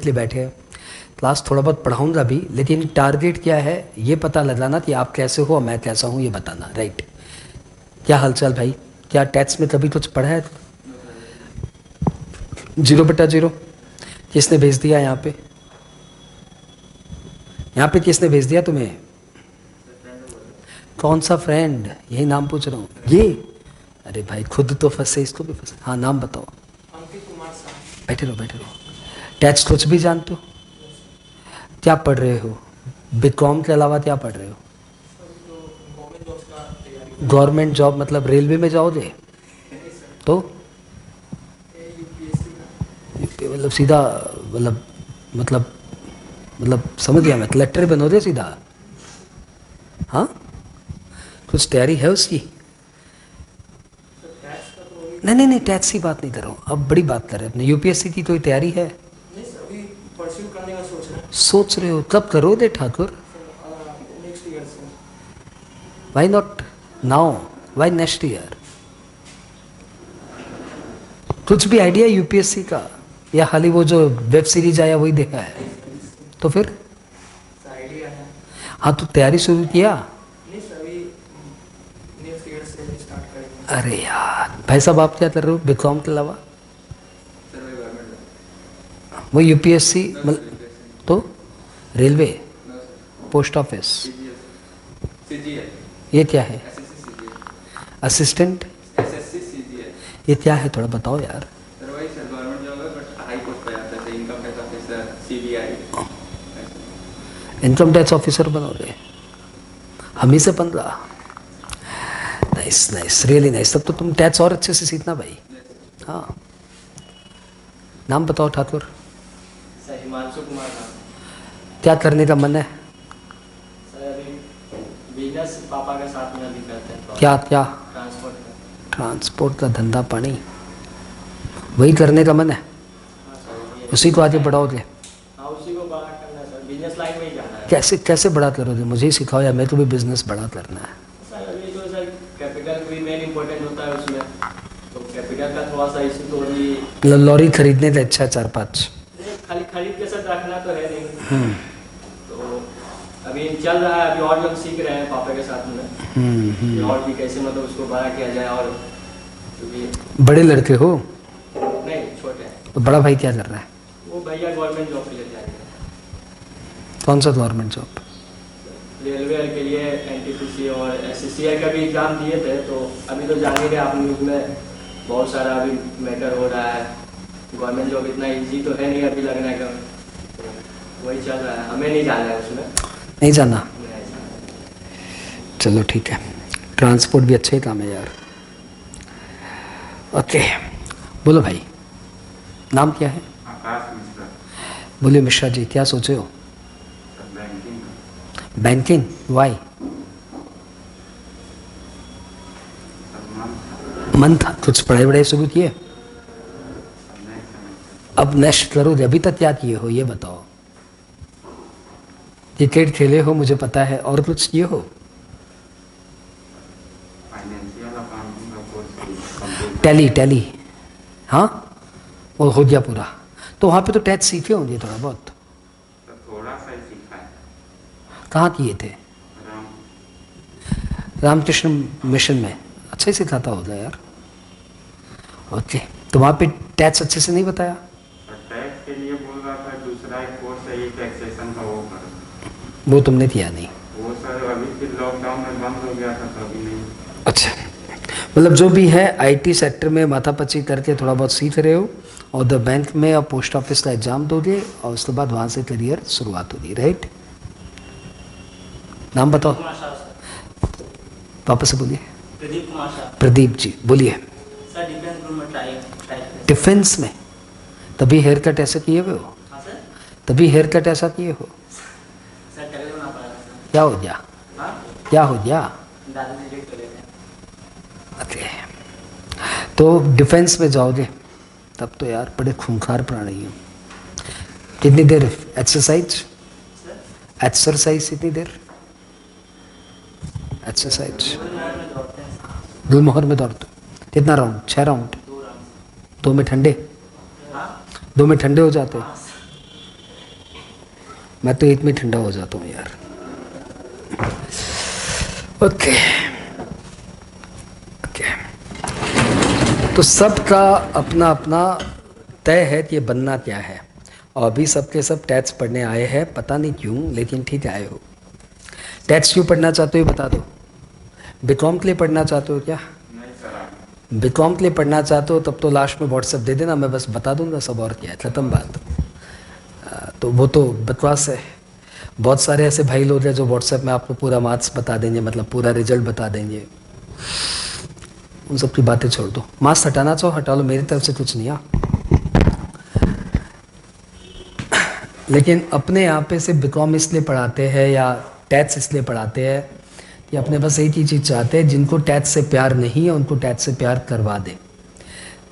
लिए बैठे हैं। क्लास थोड़ा बहुत पढ़ाऊंगा भी, लेकिन टारगेट क्या है ये पता लगाना कि आप कैसे हो और मैं कैसा हूँ ये बताना, राइट। क्या हालचाल भाई, क्या टेस्ट में कभी कुछ पढ़ा है? 0/0 किसने भेज दिया यहाँ पे? यहाँ पे किसने भेज दिया तुम्हें? कौन सा फ्रेंड? यही नाम पूछ रहा हूँ। ये अरे भाई खुद तो फंसे, इसको भी फंसे। हाँ नाम बताओ। अंकित कुमार साहब। बैठे रहो बैठे रहो। टेस्ट कुछ भी जानते हो? क्या पढ़ रहे हो? बीकॉम के अलावा क्या पढ़ रहे हो? गवर्नमेंट जॉब मतलब रेलवे में जाओगे? तो मतलब सीधा मतलब मतलब मतलब समझ गया मैं, कलेक्टर बनोगे सीधा? हाँ कुछ तैयारी है उसकी? नहीं नहीं नहीं, टैक्स की बात नहीं कर रहा हूँ, अब बड़ी बात कर रहे हैं अपने। यूपीएससी की कोई तैयारी है? नहीं सर, अभी परस्यू करने का सोच रहे हैं। सोच रहे हो? कब करोगे ठाकुर? नेक्स्ट ईयर से। Why not now, why next year? कुछ भी आइडिया यूपीएससी का, या खाली वो जो वेब सीरीज आया वही देखा है? तो फिर आइडिया है। हाँ तो तैयारी शुरू किया? नहीं सर, अभी नेक्स्ट ईयर से स्टार्ट करेंगे। अरे यार भाई साहब आप क्या कर रहे हो बीकॉम के अलावा? वो यूपीएससी तो रेलवे, पोस्ट ऑफिस, ये क्या है? असिस्टेंट, ये क्या है थोड़ा बताओ यार। इनकम टैक्स ऑफिसर बनोगे? हम ही से 15? Nice nice, really nice. तब तो तुम टैक्स और अच्छे से सीखना भाई। हाँ नाम बताओ ठाकुर। सर हिमांशु कुमार नाम। क्या करने का मन है? सर अभी बिजनेस पापा के साथ में अभी करते हैं। क्या क्या? ट्रांसपोर्ट का। ट्रांसपोर्ट का धंधा पानी, वही करने का मन है? हाँ सर, ये उसी को आगे बढ़ाओगे? हाँ उसी को बड़ा करना है सर, बिजनेस लाइन में ही जाना है। कैसे कैसे बड़ा करोगे, मुझे ही सिखाओ यार, मेरे को भी बिजनेस बड़ा करना है। सर अभी तो सर कैपिटल भी मेन इम्पोर्टेंट होता है उसमें, तो कैपिटल का थोड़ा सा इशू तो अभी। लॉरी खरीदने का अच्छा है 4-5? खाली खरीद के सर रखना तो है नहीं। तो अभी चल रहा है, अभी और भी हम सीख रहे हैं पापा के साथ में। और भी कैसे मतलब उसको बड़ा किया जाए। और क्योंकि बड़े लड़के हो? नहीं छोटे हैं। तो बड़ा भाई क्या कर रहा है? वो भैया गवर्नमेंट जॉब के लिए तैयारी है। कौन सा गवर्नमेंट जॉब? रेलवे के लिए एनटीपीसी और एसएससीआई का भी एग्जाम दिए थे। तो अभी तो जान ही रहे आप, न्यूज़ में बहुत सारा अभी मैटर हो रहा है। गवर्नमेंट जॉब इतना इजी तो है नहीं अभी लगने का, तो वही चल रहा है। हमें नहीं जाना है उसमें। नहीं जाना? चलो ठीक है, ट्रांसपोर्ट भी अच्छा ही काम है यार। ओके बोलो भाई, नाम क्या है? आकाश मिश्रा। बोलिए मिश्रा जी, क्या सोचे हो? बैंकिंग। बैंकिंग? वाई? मन था, कुछ पढ़ाई वढ़ाई शुरू किए? अब नेक्स्ट करोगे? अभी तक क्या किए हो ये बताओ। क्रिकेट खेले हो मुझे पता है, और कुछ किए हो? फाइनेंशियल अकाउंटिंग का कोर्स। Tally tally? हाँ वो हो गया पूरा? तो वहाँ पे तो टैक्स सीखे होंगे थोड़ा बहुत? तो थोड़ा सा ही सीखा है। कहाँ किए थे? राम। रामकृष्ण मिशन में? अच्छा ही सिखाता होगा यार। ओके, तो वहाँ पे टैक्स अच्छे से नहीं बताया? और टैक्स के लिए बोल रहा था दूसरा एक कोर्स है, ये टैक्सेशन का, वो करो। वो तुमने किया नहीं? वो सर अभी फिर लॉकडाउन में बंद हो गया था तो अभी नहीं। अच्छा, मतलब जो भी है आईटी सेक्टर में माथापच्ची करके थोड़ा बहुत सीख रहे हो, और द बैंक में और पोस्ट ऑफिस का एग्जाम दोगे, और उसके बाद वहाँ से करियर शुरुआत होगी, राइट? नाम बताओ वापस से बोलिए। प्रदीप कुमार साहब। प्रदीप जी बोलिए। सर डिफेंस ग्रुप में ट्राई। डिफेंस में? तभी हेयर कट ऐसा किए हुए हो? हाँ सर। तभी हेयर कट ऐसा किए हो? सर टैगल बना पड़ा सर। क्या हो गया? हाँ क्या हो गया? दादाजी रिजेक्ट कर लेते हैं। ओके, तो डिफेंस में जाओगे तब तो यार बड़े खूंखार प्राणी हो। कितनी देर एक्सरसाइज? एक्सरसाइज कितनी देर? एक्सरसाइज गुलमोहर में दौड़ते हो? कितना राउंड? 6 राउंड? 2 में ठंडे? 2 में ठंडे हो जाते? मैं तो 1 में ठंडा हो जाता हूँ यार। ओके ओके, तो सबका अपना अपना तय है कि ये बनना क्या है। और अभी सबके सब टैक्स पढ़ने आए हैं, पता नहीं क्यों, लेकिन ठीक है आए हो। टैक्स क्यों पढ़ना चाहते हो बता दो। बीकॉम के लिए पढ़ना चाहते हो क्या? नहीं सर। बीकॉम के लिए पढ़ना चाहते हो तब तो लास्ट में व्हाट्सएप दे देना, मैं बस बता दूंगा सब, और क्या है, खत्म बात। तो वो तो बकवास है। बहुत सारे ऐसे भाई लोग हैं जो व्हाट्सएप में आपको पूरा मार्क्स बता देंगे, मतलब पूरा रिजल्ट बता देंगे। उन सब की बातें छोड़ दो। मार्क्स हटाना चाहो हटा लो, मेरी तरफ से कुछ नहीं। लेकिन अपने यहाँ पे सिर्फ बीकॉम इसलिए पढ़ाते हैं या टैक्स इसलिए पढ़ाते हैं कि अपने बस एक ही चीज़ चाहते हैं, जिनको टैक्स से प्यार नहीं है उनको टैक्स से प्यार करवा दे।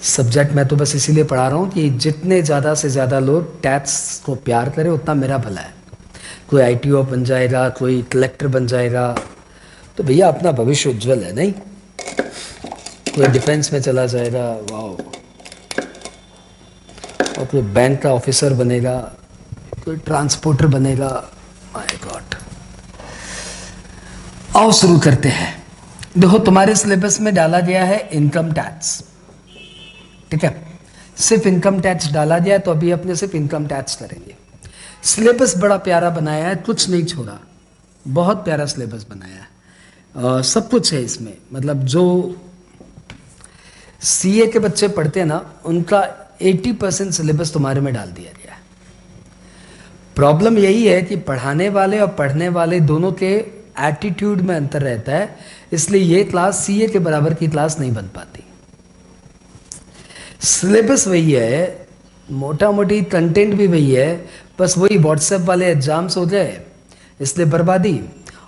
सब्जेक्ट मैं तो बस इसीलिए पढ़ा रहा हूँ कि जितने ज़्यादा से ज़्यादा लोग टैक्स को प्यार करें उतना मेरा भला है। कोई ITO बन जाएगा, कोई कलेक्टर बन जाएगा, तो भैया अपना भविष्य उज्जवल है नहीं। कोई डिफेंस में चला जाएगा, वाह, और कोई बैंक का ऑफिसर बनेगा, कोई ट्रांसपोर्टर बनेगा, माय गॉड। आओ शुरू करते हैं। देखो तुम्हारे सिलेबस में डाला गया है इनकम टैक्स, ठीक है, सिर्फ इनकम टैक्स डाला गया है, तो अभी अपने सिर्फ इनकम टैक्स करेंगे। सिलेबस बड़ा प्यारा बनाया है, कुछ नहीं छोड़ा, बहुत प्यारा सिलेबस बनाया है। सब कुछ है इसमें, मतलब जो CA के बच्चे पढ़ते हैं ना, उनका 80% सिलेबस तुम्हारे में डाल दिया गया है। प्रॉब्लम यही है कि पढ़ाने वाले और पढ़ने वाले दोनों के एटीट्यूड में अंतर रहता है, इसलिए ये क्लास CA के बराबर की क्लास नहीं बन पाती। सिलेबस वही है, मोटा मोटी कंटेंट भी वही है, बस वही व्हाट्सएप वाले एग्जाम्स हो जाए इसलिए बर्बादी,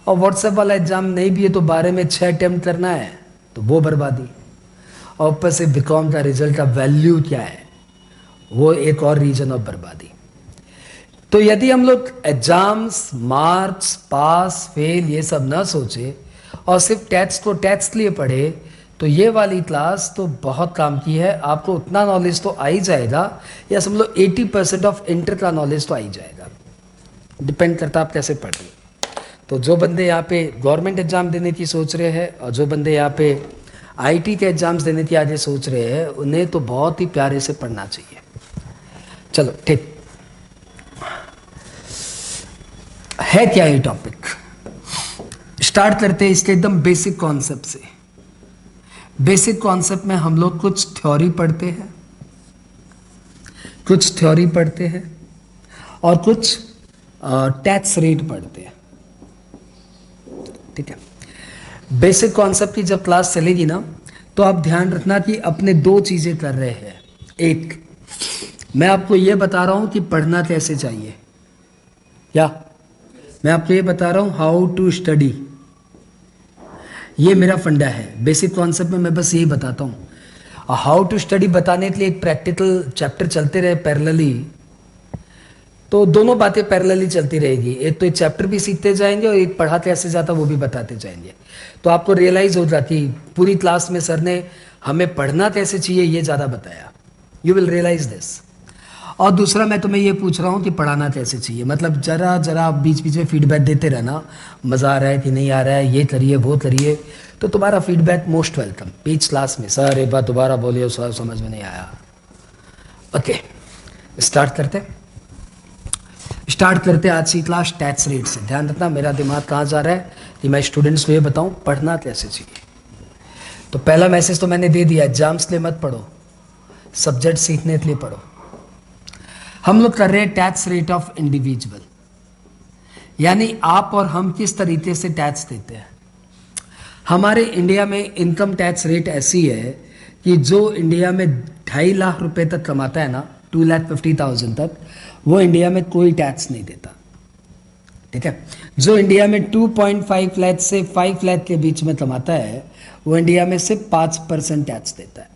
और व्हाट्सएप वाला एग्जाम नहीं भी है तो 12 में 6 अटेम्प्ट करना है तो वो बर्बादी, और ऊपर से बीकॉम का रिजल्ट का वैल्यू क्या है, वो एक और रीजन ऑफ बर्बादी। तो यदि हम लोग एग्जाम्स, मार्क्स, पास फेल ये सब ना सोचे और सिर्फ टैक्स को टैक्स लिए पढ़े, तो ये वाली क्लास तो बहुत काम की है। आपको उतना नॉलेज तो आ ही जाएगा, या समझ लो 80% ऑफ इंटर का नॉलेज तो आ ही जाएगा, डिपेंड करता आप कैसे पढ़ रहे हो। तो जो बंदे यहाँ पे गवर्नमेंट एग्जाम देने की सोच रहे हैं और जो बंदे यहाँ पे IT के एग्जाम्स देने की आगे सोच रहे हैं, उन्हें तो बहुत ही प्यारे से पढ़ना चाहिए। चलो ठीक है, क्या ये टॉपिक स्टार्ट करते हैं इसके एकदम बेसिक कॉन्सेप्ट से। बेसिक कॉन्सेप्ट में हम लोग कुछ थ्योरी पढ़ते हैं, और कुछ टैक्स रेट पढ़ते हैं, ठीक है। बेसिक कॉन्सेप्ट की जब क्लास चलेगी ना, तो आप ध्यान रखना कि अपने 2 चीजें कर रहे हैं। एक, मैं आपको यह बता रहा हूं कि पढ़ना कैसे चाहिए, क्या मैं आपको ये बता रहा हूं हाउ टू स्टडी, ये मेरा फंडा है। बेसिक कॉन्सेप्ट में मैं बस यही बताता हूँ। हाउ टू स्टडी बताने के लिए एक प्रैक्टिकल चैप्टर चलते रहे पैरेलली, तो दोनों बातें पैरेलली चलती रहेगी। एक तो एक चैप्टर भी सीखते जाएंगे और एक पढ़ा कैसे जाता वो भी बताते जाएंगे। तो आपको रियलाइज होगा कि पूरी क्लास में सर ने हमें पढ़ना कैसे चाहिए ये ज़्यादा बताया। You will realise this. और दूसरा, मैं तुम्हें ये पूछ रहा हूँ कि पढ़ाना कैसे चाहिए, मतलब जरा जरा बीच बीच में फीडबैक देते रहना, मज़ा आ रहा है कि नहीं आ रहा है, ये करिए वो करिए, तो तुम्हारा फीडबैक मोस्ट वेलकम। बीच क्लास में सर एक बार दोबारा बोलिए, सर समझ में नहीं आया। ओके स्टार्ट करते आज की क्लास टैक्स रेट से। ध्यान रखना मेरा दिमाग कहाँ जा रहा है कि मैं स्टूडेंट्स को ये बताऊँ पढ़ना कैसे चाहिए। तो पहला मैसेज तो मैंने दे दिया, एग्जाम्स के लिए मत पढ़ो, सब्जेक्ट सीखने के लिए पढ़ो। हम लोग कर रहे हैं टैक्स रेट ऑफ इंडिविजुअल, यानी आप और हम किस तरीके से टैक्स देते हैं। हमारे इंडिया में इनकम टैक्स रेट ऐसी है कि जो इंडिया में 2.5 लाख रुपए तक कमाता है ना, 2,50,000 तक, वो इंडिया में कोई टैक्स नहीं देता, ठीक है। जो इंडिया में 2.5 लाख से 5 लाख के बीच में कमाता है, वो इंडिया में सिर्फ 5% टैक्स देता है।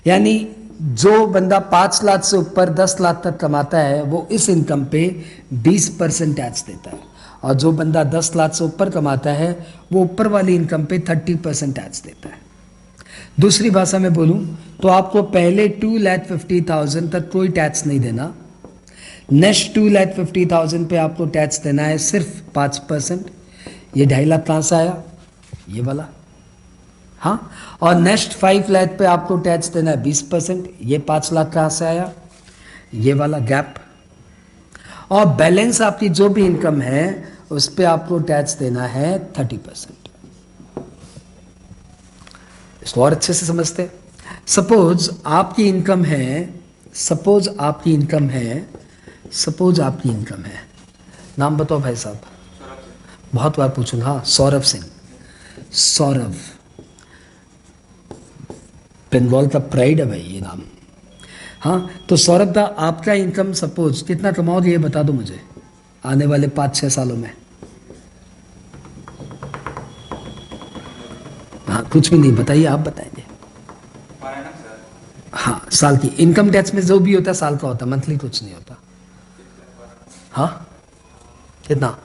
यानी जो बंदा 5 लाख से ऊपर 10 लाख तक कमाता है, वो इस इनकम पे 20% टैक्स देता है, और जो बंदा 10 लाख से ऊपर कमाता है, वो ऊपर वाली इनकम पे 30% टैक्स देता है। दूसरी भाषा में बोलूं तो आपको पहले 2,50,000 तक कोई टैक्स नहीं देना, नेक्स्ट 2,50,000 पे आपको टैक्स देना है सिर्फ 5%। ये 2.5 लाख कहाँ से आया? ये वाला। हाँ, और नेक्स्ट 5 लाख पे आपको टैक्स देना है 20%। ये 5 लाख कहाँ से आया? ये वाला गैप। और बैलेंस आपकी जो भी इनकम है उस पे आपको टैक्स देना है 30%। इसको और अच्छे से समझते। सपोज आपकी इनकम है, सपोज आपकी इनकम है, नाम बताओ भाई साहब। बहुत बार पूछूंगा। हाँ, सौरभ सिंह। सौरभ, बंगाल का प्राइड है भाई ये नाम। हाँ, तो सौरभ दा, आपका इनकम सपोज कितना कमाओगे ये बता दो मुझे आने वाले 5-6 सालों में। हाँ, कुछ भी नहीं बताइए, आप बताएंगे। हाँ, साल की इनकम टैक्स में जो भी होता है साल का होता है, मंथली कुछ नहीं होता। हाँ, कितना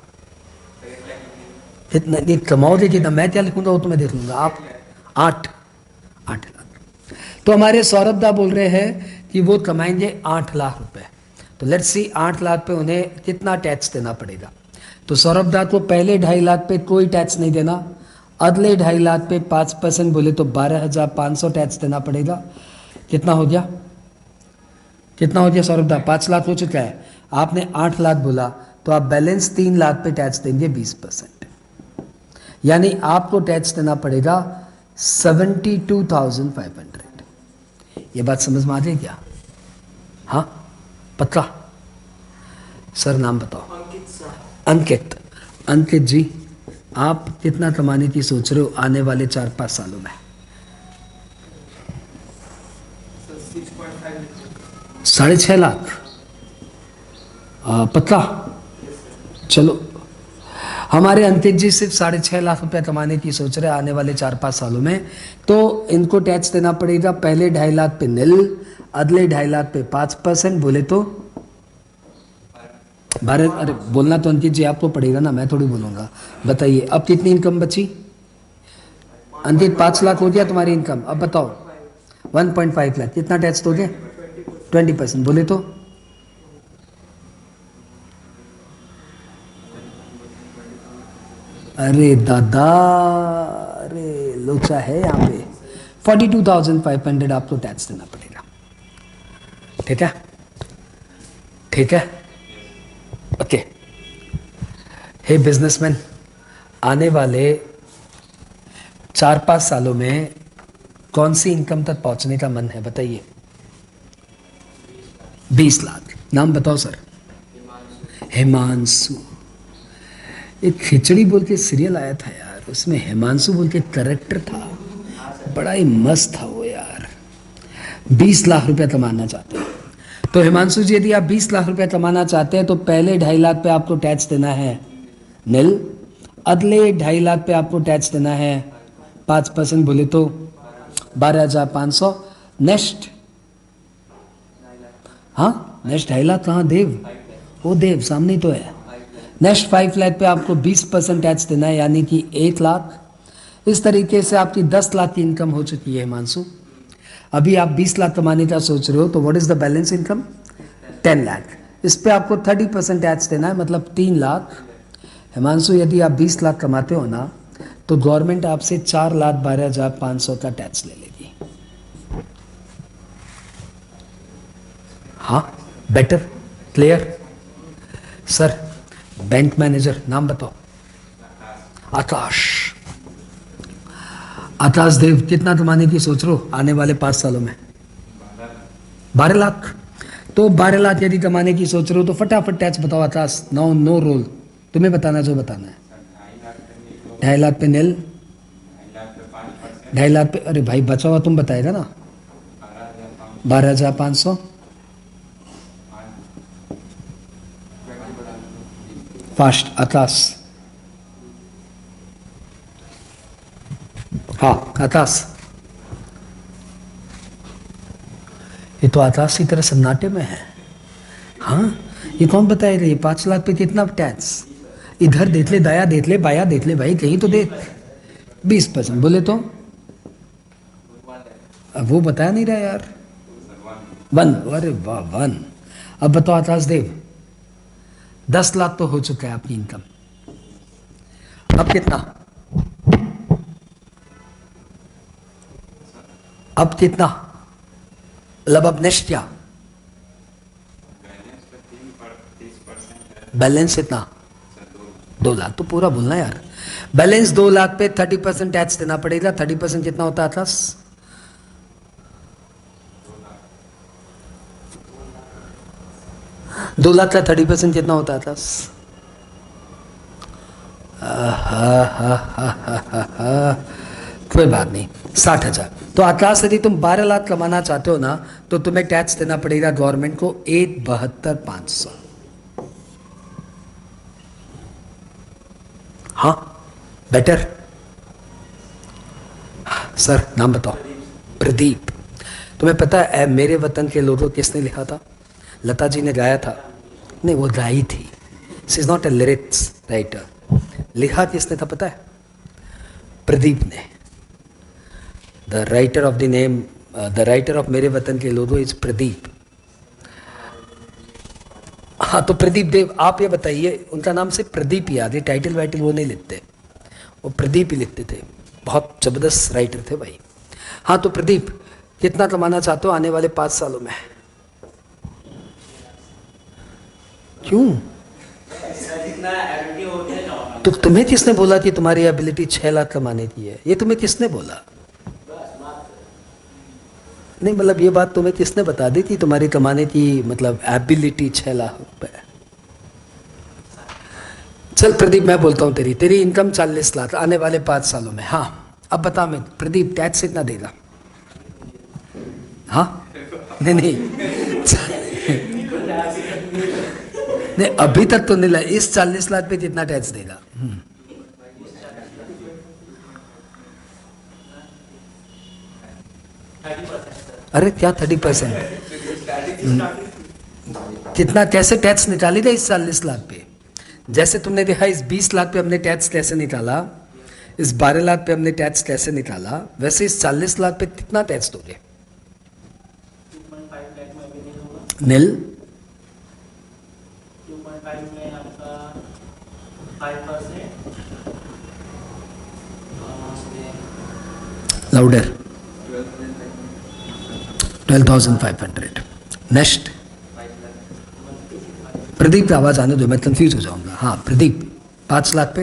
कितना नहीं कमाओगे कितना? मैं क्या लिखूंगा वो तो मैं देख लूंगा। आप 8 लाख। तो हमारे सौरभ दा बोल रहे हैं कि वो कमाएंगे 8 लाख रुपए। तो लेट्स सी 8 लाख पे उन्हें कितना टैक्स देना पड़ेगा। तो सौरभ दा को पहले 2.5 लाख पे कोई टैक्स नहीं देना, अगले 2.5 लाख पे 5% बोले तो 12,500 टैक्स देना पड़ेगा। कितना हो गया? कितना हो गया सौरभ दा? 5 लाख हो चुका है। आपने 8 लाख बोला तो आप बैलेंस 3 लाख पे टैक्स देंगे 20%। यानी आपको टैक्स देना पड़ेगा 72,500। ये बात समझ में आ गई क्या? हाँ, पक्का? सर नाम बताओ। अंकित। अंकित जी, आप कितना कमाने की सोच रहे हो आने वाले 4-5 सालों में? 6.5 लाख। पक्का? चलो, हमारे अंकित जी सिर्फ 6.5 लाख रुपए कमाने की सोच रहे हैं आने वाले 4-5 सालों में। तो इनको टैक्स देना पड़ेगा पहले 2.5 लाख पे निल, अगले 2.5 लाख पे 5%, बोले तो 12। अरे बोलना तो अंकित जी आपको पड़ेगा ना, मैं थोड़ी बोलूंगा। बताइए अब कितनी इनकम बची? अंकित 5 लाख हो गया तुम्हारी इनकम। अब बताओ 1.5 लाख, कितना टैक्स दोगे? 20%, बोले तो अरे दादा, अरे लोचा है यहाँ पे। 42,500 आपको टैक्स देना पड़ेगा। ठीक है, ठीक है, ओके। हे बिजनेसमैन, आने वाले 4-5 सालों में कौन सी इनकम तक पहुंचने का मन है बताइए? 20 लाख। नाम बताओ सर। हिमांशु। एक खिचड़ी बोल के सीरियल आया था यार, उसमें हिमांशु बोल के कैरेक्टर था, बड़ा ही मस्त था वो यार। 20 लाख रुपया कमाना चाहते हैं तो हिमांशु जी, यदि आप 20 लाख रुपया कमाना चाहते हैं तो पहले 2.5 लाख पे आपको टैक्स देना है निल, अगले 2.5 लाख पे आपको टैक्स देना है 5%, बोले तो 12,500। नेक्स्ट, हाँ नेक्स्ट 2.5 लाख कहाँ देव? वो देव सामने तो है। नेक्स्ट 5 लाख पे आपको 20% टैक्स देना है, यानी कि 1 लाख। इस तरीके से आपकी 10 लाख की इनकम हो चुकी है हिमांशु। अभी आप 20 लाख कमाने का सोच रहे हो, तो what is the balance income? 10 lakh. इस पे आपको 30% टैक्स देना है, मतलब 3 लाख। हिमांशु, यदि आप 20 लाख कमाते हो ना, तो गवर्नमेंट आपसे 4,12,500 का टैक्स ले लेगी। हाँ, better, clear? Sir bank manager, नाम बताओ। आकाश। आकाश देव, कितना कमाने की सोच रहे हो आने वाले 5 सालों में? 12 लाख। तो 12 लाख यदि कमाने की सोच रहे हो तो फटाफट टैक्स बताओ आकाश। नो रोल, तुम्हें बताना जो बताना है। 2.5 लाख पे निल, 2.5 लाख पे, अरे भाई बचा हुआ तुम बताएगा ना। 12,500। फास्ट आकाश। हाँ आकाश, ये तो आकाश की तरह सन्नाटे में है। हाँ, ये कौन बताएगा ये 5 लाख पे कितना टैक्स? इधर देख ले, दाया देख ले, बाया देख ले भाई, कहीं तो देख। 20%, बोले तो अब वो बता नहीं रहा यार। 1, अरे वाह 1। अब बताओ आकाश देव, 10 लाख तो हो चुका है आपकी इनकम। अब कितना? अब कितना मतलब अब नेक्स्ट क्या? बैलेंस कितना? 2 लाख। तो पूरा बोलना यार। बैलेंस 2 लाख पे 30% टैक्स देना पड़ेगा। 30% कितना होता है अतलास? 2 लाख का 30% कितना होता है अतलास? कोई बात नहीं, 60,000। तो अतलास यदि तुम 12 लाख कमाना चाहते हो ना तो तुम्हें टैक्स देना पड़ेगा गवर्नमेंट को 1,72,500। हाँ बेटर। सर नाम बताओ। प्रदीप। तुम्हें पता है मेरे वतन के लोगों किसने लिखा था? लता जी ने गाया था। नहीं, वो गाई थी। She is not a lyrics writer. लिखा किसने था पता है? प्रदीप ने। The writer of the name, the writer of मेरे वतन के लोगों इज प्रदीप। हाँ, तो प्रदीप देव। आप ये बताइए, उनका नाम से प्रदीप याद है, टाइटल वाइटल वो नहीं लिखते, वो प्रदीप ही लिखते थे। बहुत जबरदस्त राइटर थे भाई। हाँ, तो प्रदीप कितना कमाना चाहते हो आने वाले 5 सालों में? क्यों? तो तुम्हें किसने बोला कि तुम्हारी एबिलिटी 6 लाख कमाने की है? ये तुम्हें किसने बोला? नहीं मतलब ये बात तुम्हें किसने बता दी थी तुम्हारी कमाने की मतलब एबिलिटी 6 लाख रुपए? चल प्रदीप मैं बोलता हूँ, तेरी इनकम 40 लाख आने वाले 5 सालों में। हाँ अब बता मैं प्रदीप टैक्स कितना देगा? हाँ नहीं नहीं अभी तक तो नहीं ला। इस 40 लाख पे कितना टैक्स देगा? अरे क्या 30%? कितना कैसे टैक्स निकालेगा इस 40 लाख पे? जैसे तुमने देखा इस 20 लाख पे हमने टैक्स कैसे निकाला, इस 12 लाख पे हमने टैक्स कैसे निकाला, वैसे इस 40 लाख पे कितना टैक्स दोगे? नील 2.5 में आपका 5%। लाउडर 12,500। नेक्स्ट प्रदीप की आवाज आने दो, मैं कंफ्यूज हो जाऊंगा। हाँ प्रदीप 5 लाख पे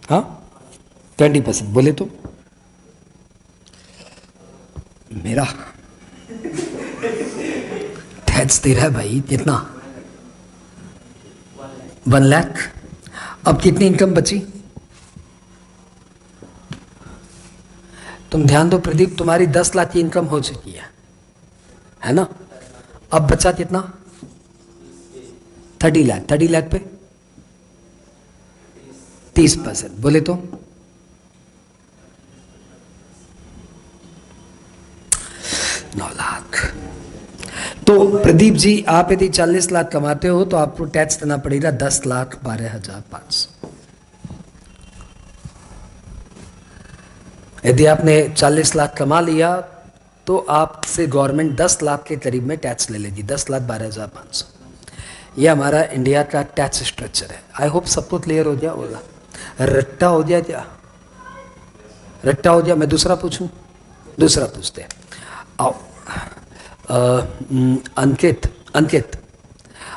हाँ 20% बोले तो मेरा टैक्स दे रहा है भाई कितना? 1 लाख। अब कितनी इनकम बची? तुम ध्यान दो प्रदीप, तुम्हारी 10 लाख की इनकम हो चुकी है ना? अब बचा कितना? 30 लाख। 30 लाख पे 30% बोले तो 9 लाख। तो प्रदीप जी आप यदि 40 लाख कमाते हो तो आपको टैक्स देना पड़ेगा 10,12,500। यदि आपने 40 लाख कमा लिया तो आपसे गवर्नमेंट 10 लाख के करीब में टैक्स ले लेगी। 10,12,500। ये हमारा इंडिया का टैक्स स्ट्रक्चर है। आई होप सबको क्लियर हो गया होगा। रट्टा हो गया क्या? रट्टा हो गया? मैं दूसरा पूछूं? दूसरा पूछते हैं। आओ अंकित अंकित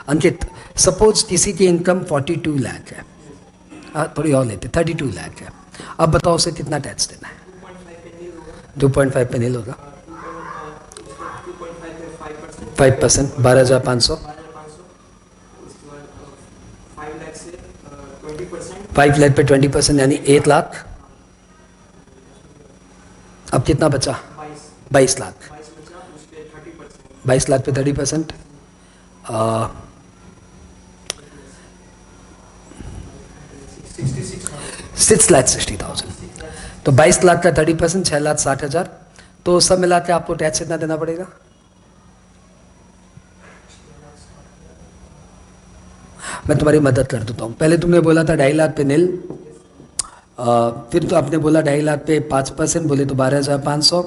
अंकित सपोज किसी की इनकम 42 लाख है, थोड़ी और लेते 32 लाख है। अब बताओ उसे कितना टैक्स देना है? 2.5 पे नहीं होगा। 5% 12,500। 5 लाख पे 20% यानी 1 लाख। अब कितना बचा? 22 लाख। 22 लाख पे 30%। 6,60,000। तो 22 लाख का 30% 6,60,000। तो सब मिला के आपको टैक्स कितना देना पड़ेगा? मैं तुम्हारी मदद कर देता हूँ। पहले तुमने बोला था 2.5 लाख पे नील, फिर तो आपने बोला 2.5 लाख पे 5% बोले तो 12,500।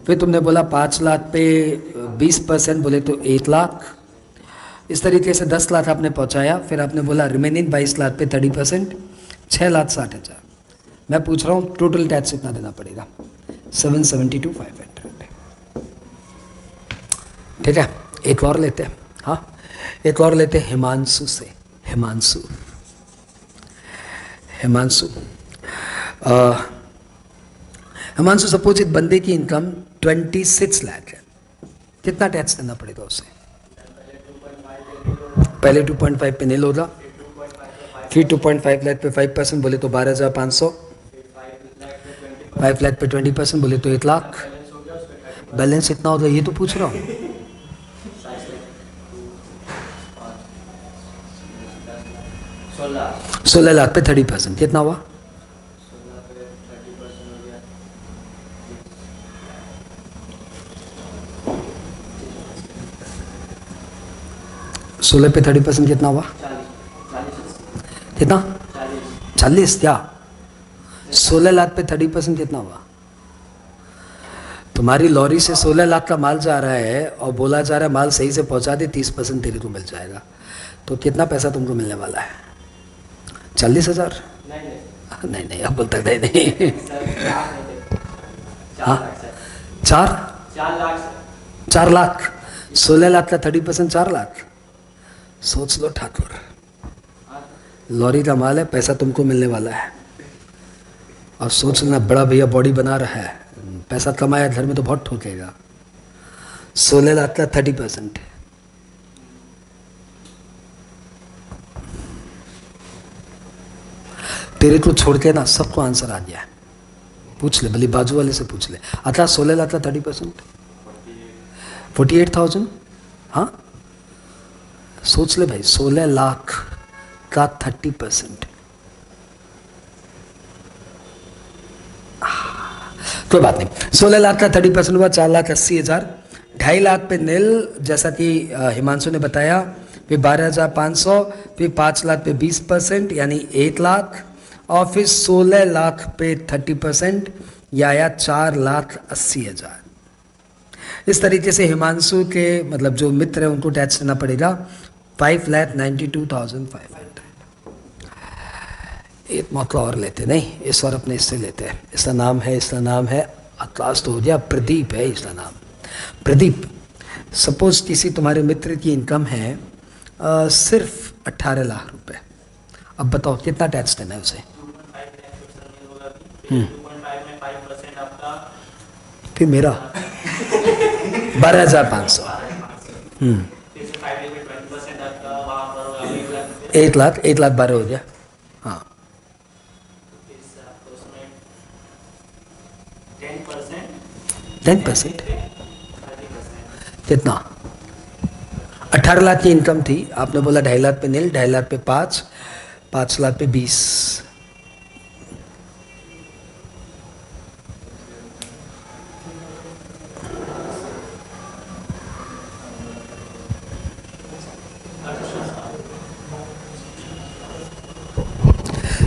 फिर तुमने बोला 5 लाख पे 20% बोले तो 1 लाख। इस तरीके से 10 लाख आपने पहुंचाया, फिर आपने बोला रिमेनिंग 22 लाख पे 30%, 6,60,000। मैं पूछ रहा हूँ टोटल टैक्स कितना देना पड़ेगा? 772,500। ठीक है, एक और लेते हैं। हाँ, एक और लेते हैं हिमांशु से। हिमांशु सपोज एक बंदे की इनकम 26 लाख है, कितना टैक्स देना पड़ेगा उसे? पहले 2.5 पे नील होगा, फिर 2.5 लाख पे 5% बोले तो 12,500, 5 लाख पे 20% बोले तो 1 लाख, बैलेंस कितना होगा ये तो पूछ रहा हूँ। 16 लाख पे 30% कितना हुआ? 16 पे 30% कितना हुआ? कितना? 40 क्या? 16 लाख पे 30% कितना हुआ? तुम्हारी लॉरी से 16 लाख का माल जा रहा है और बोला जा रहा है माल सही से पहुंचा दे, 30% तेरे को मिल जाएगा, तो कितना पैसा तुमको मिलने वाला है? 40,000? नहीं, अब बोलता नहीं हाँ, 4 लाख। 16 लाख का 30% 4 लाख। सोच लो ठाकुर, लॉरी का माल है, पैसा तुमको मिलने वाला है, और सोच लेना बड़ा भैया बॉडी बना रहा है, पैसा कमाया घर में तो बहुत ठोकेगा। 16 लाख का 30%, तेरे को छोड़ के ना सबको आंसर आ गया है। पूछ ले, भले बाजू वाले से पूछ ले। अतः 16 लाख का 30%, 48,000। हाँ, सोच ले भाई, 16 लाख का 30%, कोई बात नहीं। 16 लाख का 30% हुआ 4,80,000। 2.5 लाख पे नील, जैसा कि हिमांशु ने बताया, फिर 12,500, फिर 5 लाख पे 20% यानी 1 लाख, और फिर 16 लाख पे 30% या आया 4,80,000। इस तरीके से हिमांशु के मतलब जो मित्र है उनको टैक्स देना पड़ेगा 5,92,500। एक मौका और लेते, नहीं इस बार अपने इससे लेते हैं। इसका नाम है क्लास तो हो गया, प्रदीप है इसका नाम। प्रदीप, सपोज किसी तुम्हारे मित्र की इनकम है सिर्फ 18 लाख रुपए, अब बताओ कितना टैक्स देना है उसे? फिर मेरा 12,500। 1 लाख 12 हो गया। हाँ, 10% कितना? 18 लाख की इनकम थी, आपने बोला 2.5 लाख पे नील, 2.5 लाख पे 5, 5 लाख पे 20।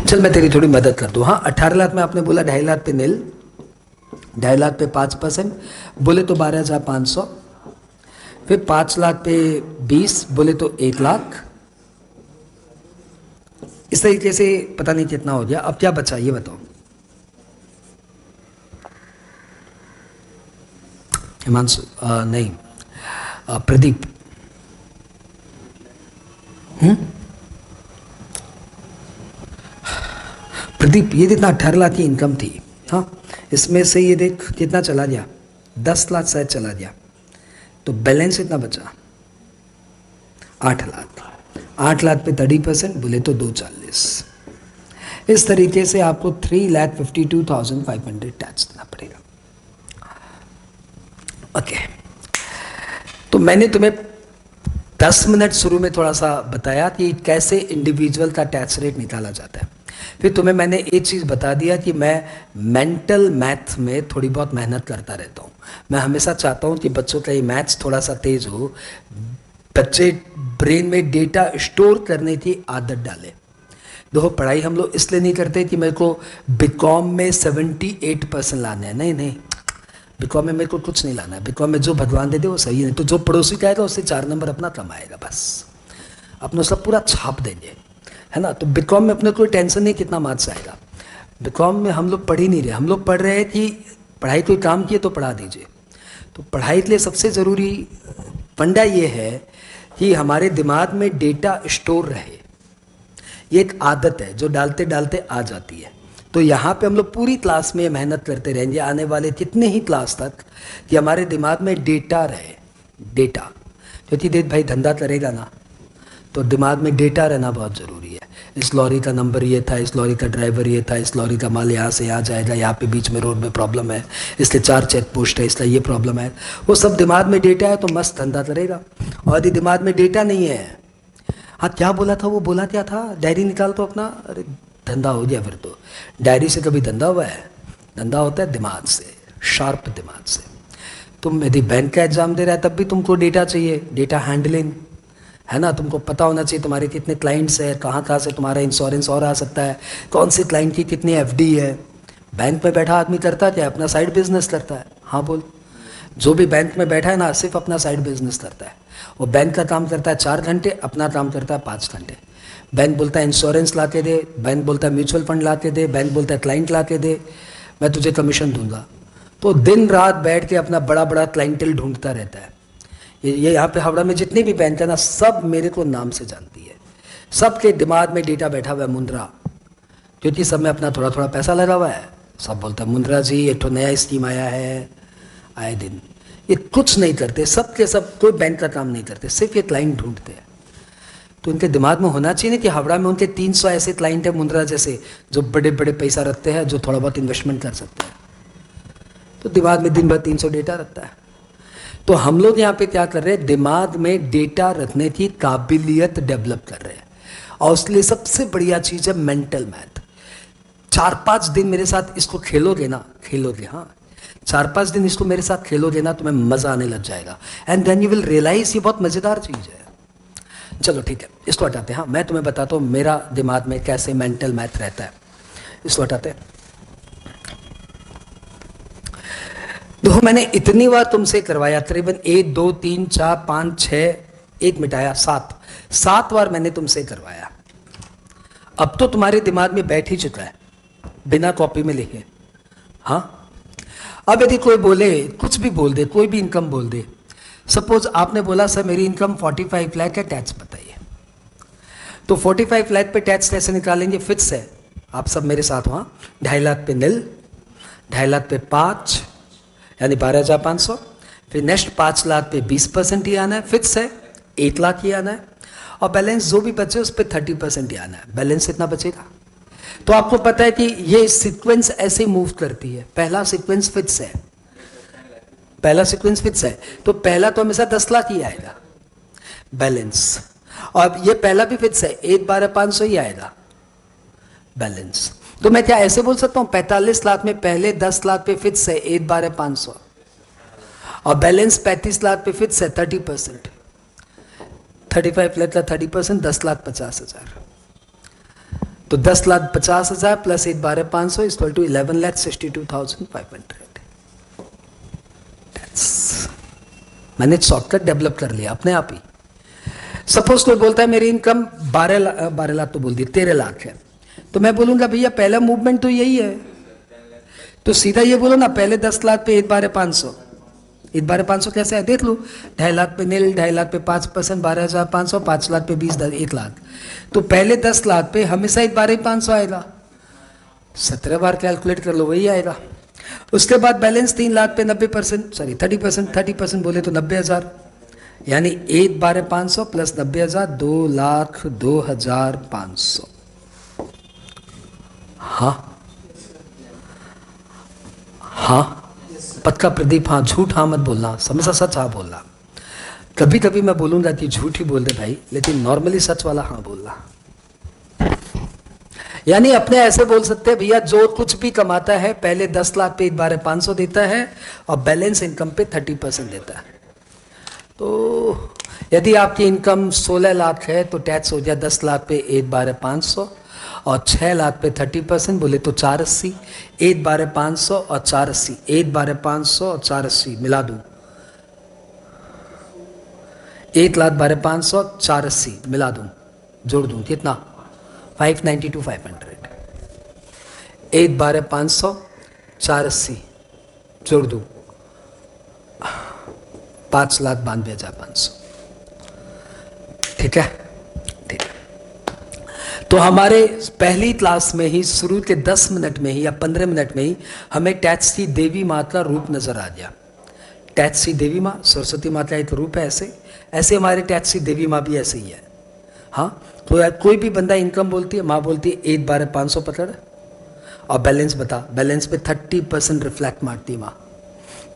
चल मैं तेरी थोड़ी मदद कर दूं। हाँ, 18 लाख में आपने बोला 2.5 लाख पे नील, 2.5 लाख पे 5% बोले तो 12,500, फिर 5 लाख पे 20 बोले तो 1 लाख। इस तरीके से पता नहीं कितना हो गया। अब क्या बचा ये बताओ हिमांशु, नहीं प्रदीप। प्रदीप, ये जितना 18 लाख की इनकम थी, हाँ, इसमें से ये देख कितना चला गया, 10 लाख शायद चला गया, तो बैलेंस इतना बचा 8 लाख। 8 लाख पे 30% बोले तो 240। इस तरीके से आपको 3,52,500 टैक्स देना पड़ेगा। ओके, तो मैंने तुम्हें 10 मिनट शुरू में थोड़ा सा बताया कि कैसे इंडिविजुअल का टैक्स रेट निकाला जाता है। फिर तुम्हें मैंने एक चीज़ बता दिया कि मैं मेंटल मैथ में थोड़ी बहुत मेहनत करता रहता हूँ। मैं हमेशा चाहता हूँ कि बच्चों का ये मैथ्स थोड़ा सा तेज हो, बच्चे ब्रेन में डेटा स्टोर करने की आदत डालें। देखो, पढ़ाई हम लोग इसलिए नहीं करते कि मेरे को बीकॉम में 78% लाना है, नहीं, बीकॉम में मेरे को कुछ नहीं लाना है। बीकॉम में जो भगवान दे दे वो सही है, तो जो पड़ोसी का आएगा उससे 4 नंबर अपना कमाएगा बस। अपने उसका पूरा छाप देंगे, है ना। तो बीकॉम में अपने कोई टेंशन नहीं कितना मार्क्स आएगा। बीकॉम में हम लोग पढ़ ही नहीं रहे, हम लोग पढ़ रहे हैं कि पढ़ाई कोई काम किए तो पढ़ा दीजिए। तो पढ़ाई के लिए सबसे ज़रूरी फंडा ये है कि हमारे दिमाग में डेटा स्टोर रहे। ये एक आदत है जो डालते डालते आ जाती है। तो यहाँ पे हम लोग पूरी क्लास में मेहनत करते रहेंगे आने वाले कितने ही क्लास तक कि हमारे दिमाग में डेटा रहे। डेटा, क्योंकि देख भाई धंधा करेगा ना, तो दिमाग में डेटा रहना बहुत ज़रूरी है। इस लॉरी का नंबर ये था, इस लॉरी का ड्राइवर ये था, इस लॉरी का माल यहाँ से यहाँ जाएगा, यहाँ पे बीच में रोड में प्रॉब्लम है, इसलिए 4 चेक पोस्ट है, इसलिए ये प्रॉब्लम है। वो सब दिमाग में डेटा है तो मस्त धंधा करेगा। और यदि दिमाग में डेटा नहीं है, हाँ क्या बोला था वो, बोला क्या था, डायरी निकाल तो अपना, अरे धंधा हो गया फिर तो। डायरी से कभी धंधा हुआ है? धंधा होता है दिमाग से, शार्प दिमाग से। तुम यदि बैंक का एग्जाम दे रहा है तब भी तुमको डेटा चाहिए, डेटा हैंडलिंग, है ना। तुमको पता होना चाहिए तुम्हारे कितने क्लाइंट्स है, कहाँ से तुम्हारा इंश्योरेंस और आ सकता है, कौन से क्लाइंट की कितनी एफडी है। बैंक में बैठा आदमी करता क्या है? अपना साइड बिजनेस करता है। हाँ बोल, जो भी बैंक में बैठा है ना सिर्फ अपना साइड बिजनेस करता है। वो बैंक का काम करता है 4 घंटे, अपना काम करता है 5 घंटे। बैंक बोलता है इंश्योरेंस ला के दे, बैंक बोलता है म्यूचुअल फंड ला के दे, बैंक बोलता है क्लाइंट ला के दे, मैं तुझे कमीशन दूंगा। तो दिन रात बैठ के अपना बड़ा बड़ा क्लाइंटल ढूंढता रहता है। ये यहाँ पे हावड़ा में जितने भी बैंक है ना, सब मेरे को नाम से जानती है। सबके दिमाग में डेटा बैठा हुआ है मुंद्रा, क्योंकि सब में अपना थोड़ा थोड़ा पैसा लगा हुआ है। सब बोलता है मुंद्रा जी एक तो नया स्कीम आया है, आए दिन। ये कुछ नहीं करते, सब के सब कोई बैंक का काम नहीं करते, सिर्फ ये क्लाइंट ढूंढते हैं। तो उनके दिमाग में होना चाहिए ना कि हावड़ा में उनके 300 ऐसे क्लाइंट है मुंद्रा जैसे, जो बड़े बड़े पैसा रखते हैं, जो थोड़ा बहुत इन्वेस्टमेंट कर सकते हैं। तो दिमाग में दिन भर 300 डेटा रखता है। तो हम लोग यहाँ पे क्या कर रहे हैं, दिमाग में डेटा रखने की काबिलियत डेवलप कर रहे हैं। और उसके लिए सबसे बढ़िया चीज़ है मेंटल मैथ। 4-5 दिन मेरे साथ इसको खेलोगे ना, खेलोगे, हाँ 4-5 दिन इसको मेरे साथ खेलोगे ना, तुम्हें मज़ा आने लग जाएगा। And then you will realise ये बहुत मज़ेदार चीज़ है। चलो ठीक है, इसको हटाते हैं। हाँ मैं तुम्हें बताता हूँ मेरा दिमाग में कैसे मेंटल मैथ रहता है। इसको हटाते हैं। तो मैंने इतनी बार तुमसे करवाया, करीबन 1 2 3 4 5 6, 1 मिटाया 7 बार मैंने तुमसे करवाया। अब तो तुम्हारे दिमाग में बैठ ही चुका है बिना कॉपी में लिखे। हाँ अब यदि कोई बोले, कुछ भी बोल दे, कोई भी इनकम बोल दे, सपोज आपने बोला सर मेरी इनकम 45 लाख है, टैक्स बताइए। तो 45 लाख पे टैक्स कैसे निकालेंगे? फिक्स है, आप सब मेरे साथ वहाँ 2.5 लाख पे निल, 2.5 लाख पे 5 यानी 12,500, फिर नेक्स्ट 5 लाख पे 20% ही आना है, फिक्स है 1 लाख ही आना है, और बैलेंस जो भी बचे उस पर 30% ही आना है। बैलेंस इतना बचेगा। तो आपको पता है कि ये सीक्वेंस ऐसे मूव करती है। पहला सीक्वेंस फिक्स है, पहला सीक्वेंस फिक्स है, तो पहला तो हमेशा 10 लाख ही आएगा बैलेंस, और ये पहला भी फिक्स है 1/12,500 ही आएगा बैलेंस। तो मैं क्या ऐसे बोल सकता हूँ 45 लाख में पहले 10 लाख पे फिक्स है 1/12,500, और बैलेंस 35 लाख पे फिक्स है 30%, 35 लाख का 30%, 10,50,000। तो 10,50,000 प्लस 1/12,500 इक्वल टू 11,62,500। मैंने शॉर्टकट डेवलप कर लिया अपने आप ही। सपोज कोई बोलता है मेरी इनकम 12 लाख तो बोल दी 13 लाख है, तो मैं बोलूंगा भैया पहला मूवमेंट तो यही है, तो सीधा ये बोलो ना पहले 10 लाख पे 1/12,500, 1/12,500 कैसे है देख लो। 2.5 लाख पे निल, 2.5 लाख पे 5%, 12,500, 5 लाख पे 20, 1 लाख। तो पहले 10 लाख पे हमेशा 1/12,500 आएगा, 17 बार कैलकुलेट कर लो वही आएगा। उसके बाद बैलेंस 3 लाख पे 90%, सॉरी 30% बोले तो 90,000, यानी 1/12,500 प्लस 90,000, 2,02,500। हाँ पक्का प्रदीप, हाँ झूठ हाँ मत बोलना, हमेशा सच हाँ बोलना। कभी कभी मैं बोलूंगा कि झूठ ही बोल दे भाई, लेकिन नॉर्मली सच वाला हाँ बोलना। यानी अपने ऐसे बोल सकते हैं भैया जो कुछ भी कमाता है पहले 10 लाख पे 1/12,500 देता है, और बैलेंस इनकम पे 30% देता है। तो यदि आपकी इनकम 16 लाख है तो टैक्स हो गया 10 लाख पे 1/12,500, और 6 लाख पे 30% बोले तो 480, 1/12,500 और 480, 1/12,500 और 480 मिला दूं 1,12,500 480 मिला दूं, जोड़ दूं, कितना? 592,500। 1,12,500 480 जोड़ दूं, 5,92,500। ठीक है, ठीक है। तो हमारे पहली क्लास में ही शुरू के 10 मिनट में ही या 15 मिनट में ही हमें टैच सी देवी माँ का रूप नजर आ गया। टैच सी देवी माँ, सरस्वती माता एक रूप है, ऐसे ऐसे हमारे टैच सी देवी माँ भी ऐसे ही है। हाँ, तो कोई भी बंदा इनकम बोलती है, माँ बोलती है 1,12,500 पकड़ और बैलेंस बता, बैलेंस पे 30% रिफ्लेक्ट मारती है माँ।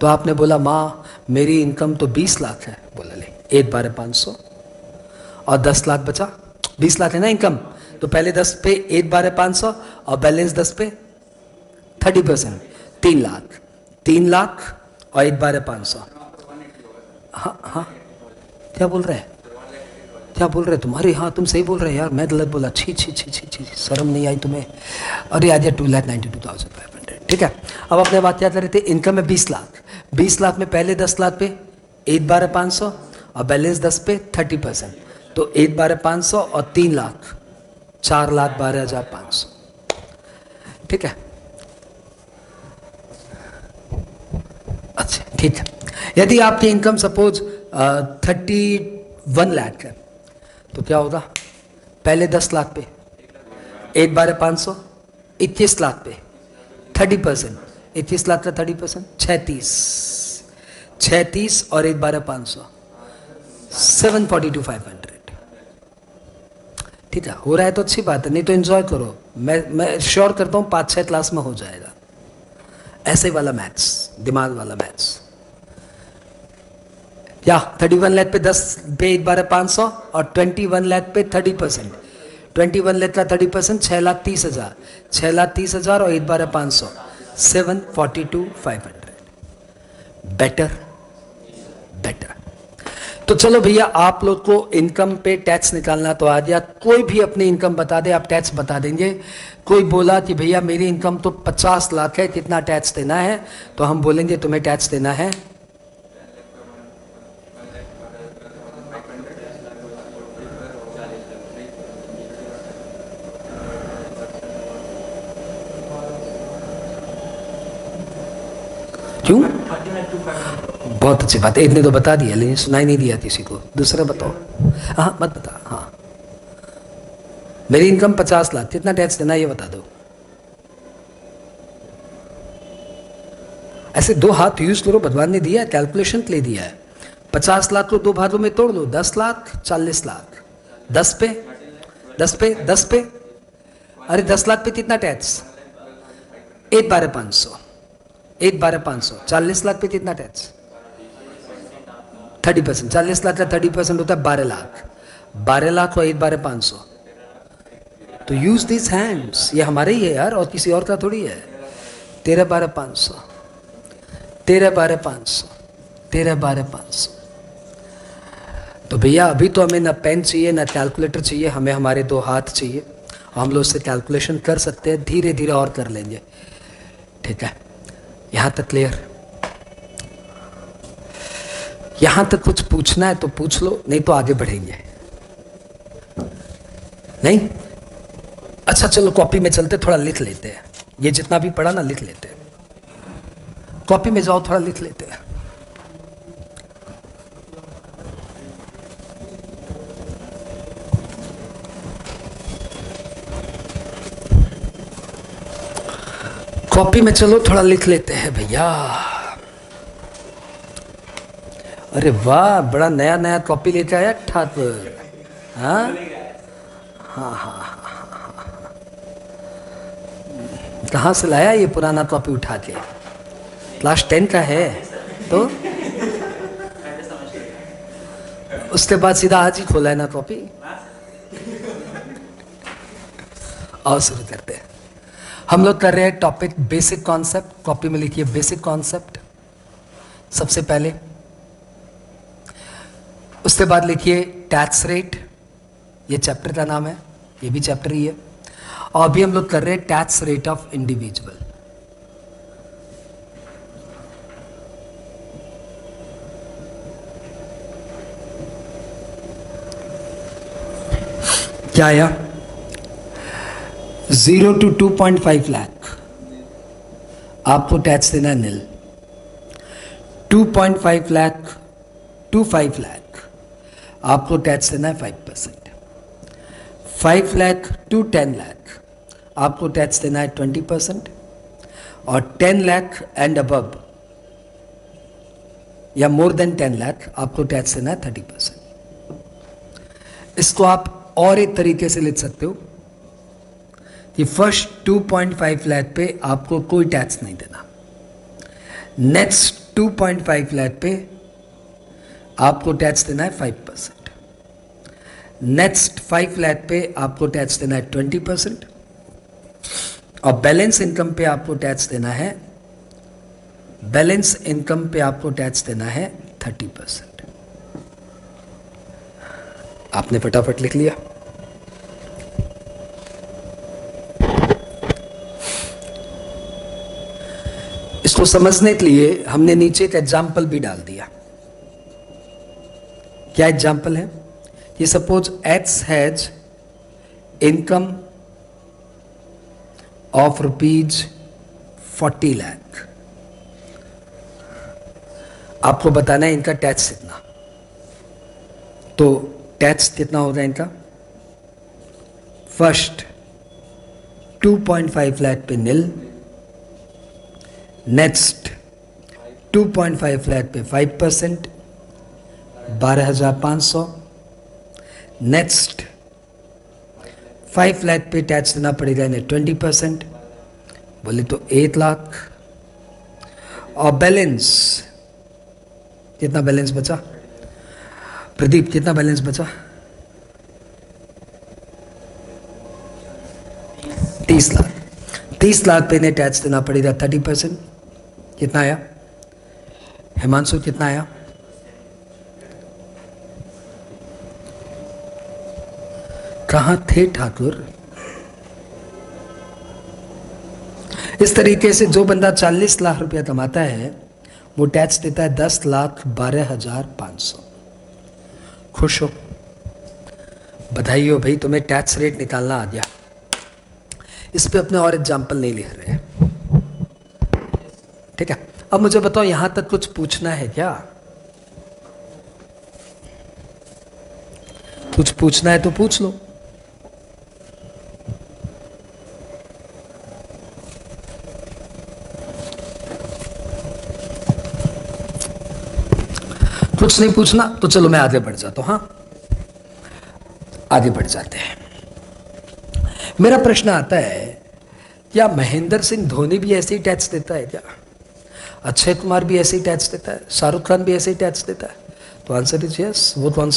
तो आपने बोला माँ मेरी इनकम तो 20 लाख है, बोला ले 1,12,500 और 10 लाख बचा, 20 लाख है ना इनकम, तो पहले 10 पे 1,12,500 और बैलेंस 10 पे 30%, 3 लाख, 3 लाख और 1,12,500। हाँ हाँ, क्या बोल रहे हैं, क्या बोल रहे तुम्हारी? हाँ तुम सही बोल रहे यार, मैं गलत बोला, छी छी छी छी छी, शर्म नहीं आई तुम्हें? अरे आज 2,92,500। ठीक है, अब अपने बात क्या कर रहे थे? इनकम है 20 लाख, 20 लाख में पहले 10 लाख पे 1,12,500 और बैलेंस 10 पे 30%, तो 1,12,500 और 3 लाख, 4,12,500। ठीक है, अच्छा ठीक है। यदि आपकी इनकम सपोज 31 लाख है तो क्या होगा? पहले 10 लाख पे 1,12,500, 21 लाख पे 30%, 21 लाख का 30% 36 और 1,12,500 742,500। ठीक है, हो रहा है तो अच्छी बात है, नहीं तो एंजॉय करो। मैं श्योर करता हूँ 5-6 क्लास में हो जाएगा ऐसे वाला मैथ्स, दिमाग वाला मैथ्स। क्या 31 लाख पे 10 पे 1,12,500 और 21 लाख पे 30%, 21 लाख का 30% 6,30,000, 6,30,000 और 1,12,500 742,500। Better better. तो चलो भैया, आप लोग को इनकम पे टैक्स निकालना तो आ गया। कोई भी अपनी इनकम बता दे, आप टैक्स बता देंगे। कोई बोला कि भैया मेरी इनकम तो 50 लाख है, कितना टैक्स देना है? तो हम बोलेंगे तुम्हें टैक्स देना है 40। क्यों? बहुत अच्छी बात है, इतने तो बता दिया, लेकिन सुनाई नहीं दिया किसी को। दूसरा बताओ। हाँ मत बता। हाँ, मेरी इनकम 50 लाख, कितना टैक्स देना ये बता दो। ऐसे 2 हाथ यूज करो, भगवान ने दिया है, कैलकुलेशन के लिए दिया है। 50 लाख को 2 भागों में तोड़ लो, 10 लाख 40 लाख, 10 पे 10 पे 10 पे, अरे 10 लाख पे कितना टैक्स? 1,12,500, 1,12,500। 40 लाख पे कितना टैक्स? 30%। 40 लाख का 30% होता है 12 लाख, 12 लाख और 1,12,500। तो यूज दिस हैंड्स, ये हमारे ही है यार, और किसी और का थोड़ी है। 13,12,500, 13,12,500, 13,12,500। तो भैया अभी तो हमें ना पेन चाहिए ना कैलकुलेटर चाहिए, हमें हमारे 2 हाथ चाहिए। हम लोग उससे कैलकुलेशन कर सकते हैं, धीरे धीरे और कर लेंगे। ठीक है, यहां तक क्लियर? यहां तक कुछ पूछना है तो पूछ लो, नहीं तो आगे बढ़ेंगे। नहीं? अच्छा चलो कॉपी में चलते, थोड़ा लिख लेते हैं। ये जितना भी पढ़ा ना लिख लेते हैं। कॉपी में जाओ, थोड़ा लिख लेते हैं। कॉपी में चलो, थोड़ा लिख लेते हैं भैया। अरे वाह, बड़ा नया नया कॉपी लेके आया ठाकुर। हाँ हाँ हाँ, कहाँ से लाया ये पुराना कॉपी उठा के? क्लास 10 का है तो उसके बाद सीधा आज ही खोला है ना कॉपी। और शुरू करते हैं। हम लोग कर रहे हैं टॉपिक बेसिक कॉन्सेप्ट। कॉपी में लिखिए बेसिक कॉन्सेप्ट सबसे पहले, उसके बाद लिखिए टैक्स रेट, ये चैप्टर का नाम है, ये भी चैप्टर ही है। और अभी हम लोग कर रहे हैं टैक्स रेट ऑफ इंडिविजुअल। क्या आया? 0 to 2.5 लाख आपको टैक्स देना है नील। 2.5 लाख to 5 लाख आपको टैक्स देना है 5%। 5 लाख to 10 लाख आपको टैक्स देना है 20%। और 10 लाख एंड अबव या मोर देन 10 लाख आपको टैक्स देना है 30%। इसको आप और एक तरीके से लिख सकते हो कि फर्स्ट 2.5 लाख पे आपको कोई टैक्स नहीं देना, नेक्स्ट 2.5 लाख पे आपको टैक्स देना है 5%, नेक्स्ट 5 लाख पे आपको टैक्स देना है 20% और बैलेंस इनकम पे आपको टैक्स देना है, बैलेंस इनकम पे आपको टैक्स देना है 30%। आपने फटाफट लिख लिया। इसको समझने के लिए हमने नीचे एक एग्जाम्पल भी डाल दिया। क्या एग्जाम्पल है? ये suppose x has income of rupees 40 lakh. आपको बताना है इनका टैक्स कितना, तो टैक्स कितना होगा इनका? फर्स्ट 2.5 लाख पे नील, नेक्स्ट 2.5 लाख पे 5% 12,500, नेक्स्ट 5 लाख पे टैक्स देना पड़ेगा इन्हें 20%, बोले तो 1 लाख। और बैलेंस कितना बैलेंस बचा? प्रदीप कितना बैलेंस बचा? 30 लाख। 30 लाख पे इन्हें टैक्स देना पड़ेगा 30%। कितना आया? हिमांशु कितना आया? कहां थे ठाकुर? इस तरीके से जो बंदा 40 लाख रुपया कमाता है वो टैक्स देता है 10,12,500। खुश हो? बधाई हो भाई, तुम्हें टैक्स रेट निकालना आ गया। इस पे अपने और एग्जाम्पल नहीं लिख रहे हैं, ठीक है? अब मुझे बताओ यहां तक कुछ पूछना है क्या? कुछ पूछना है तो पूछ लो। कुछ नहीं पूछना तो चलो मैं आगे बढ़ जाता हूं। हाँ, आगे बढ़ जाते हैं। मेरा प्रश्न आता है, क्या महेंद्र सिंह धोनी भी ऐसे ही टैक्स देता है क्या? अक्षय कुमार भी ऐसे ही टैक्स देता है? शाहरुख खान भी ऐसे ही टैक्स देता है? तो आंसर इज यस। वो कौन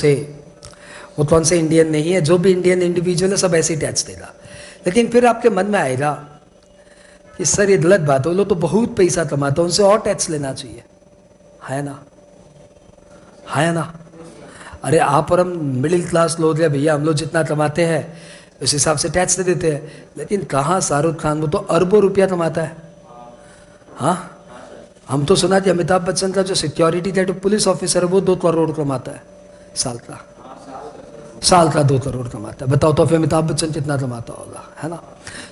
से इंडियन नहीं है, जो भी इंडियन इंडिविजुअल है सब ऐसे ही टैक्स देगा। लेकिन फिर आपके मन में आएगा कि सर ये गलत बात है, वो लोग तो बहुत पैसा कमाते हैं, उनसे और टैक्स लेना चाहिए, है ना? है ना? अरे आप और हम मिडिल क्लास लोग हैं भैया, हम लोग जितना कमाते हैं उस हिसाब से टैक्स दे देते हैं। लेकिन कहाँ शाहरुख खान, वो तो अरबों रुपया कमाता है। हाँ, हम तो सुना कि अमिताभ बच्चन का जो सिक्योरिटी गार्ड पुलिस ऑफिसर है वो 2 करोड़ कमाता है साल का 2 करोड़ कमाता है। बताओ तो फिर अमिताभ बच्चन कितना कमाता होगा, है ना?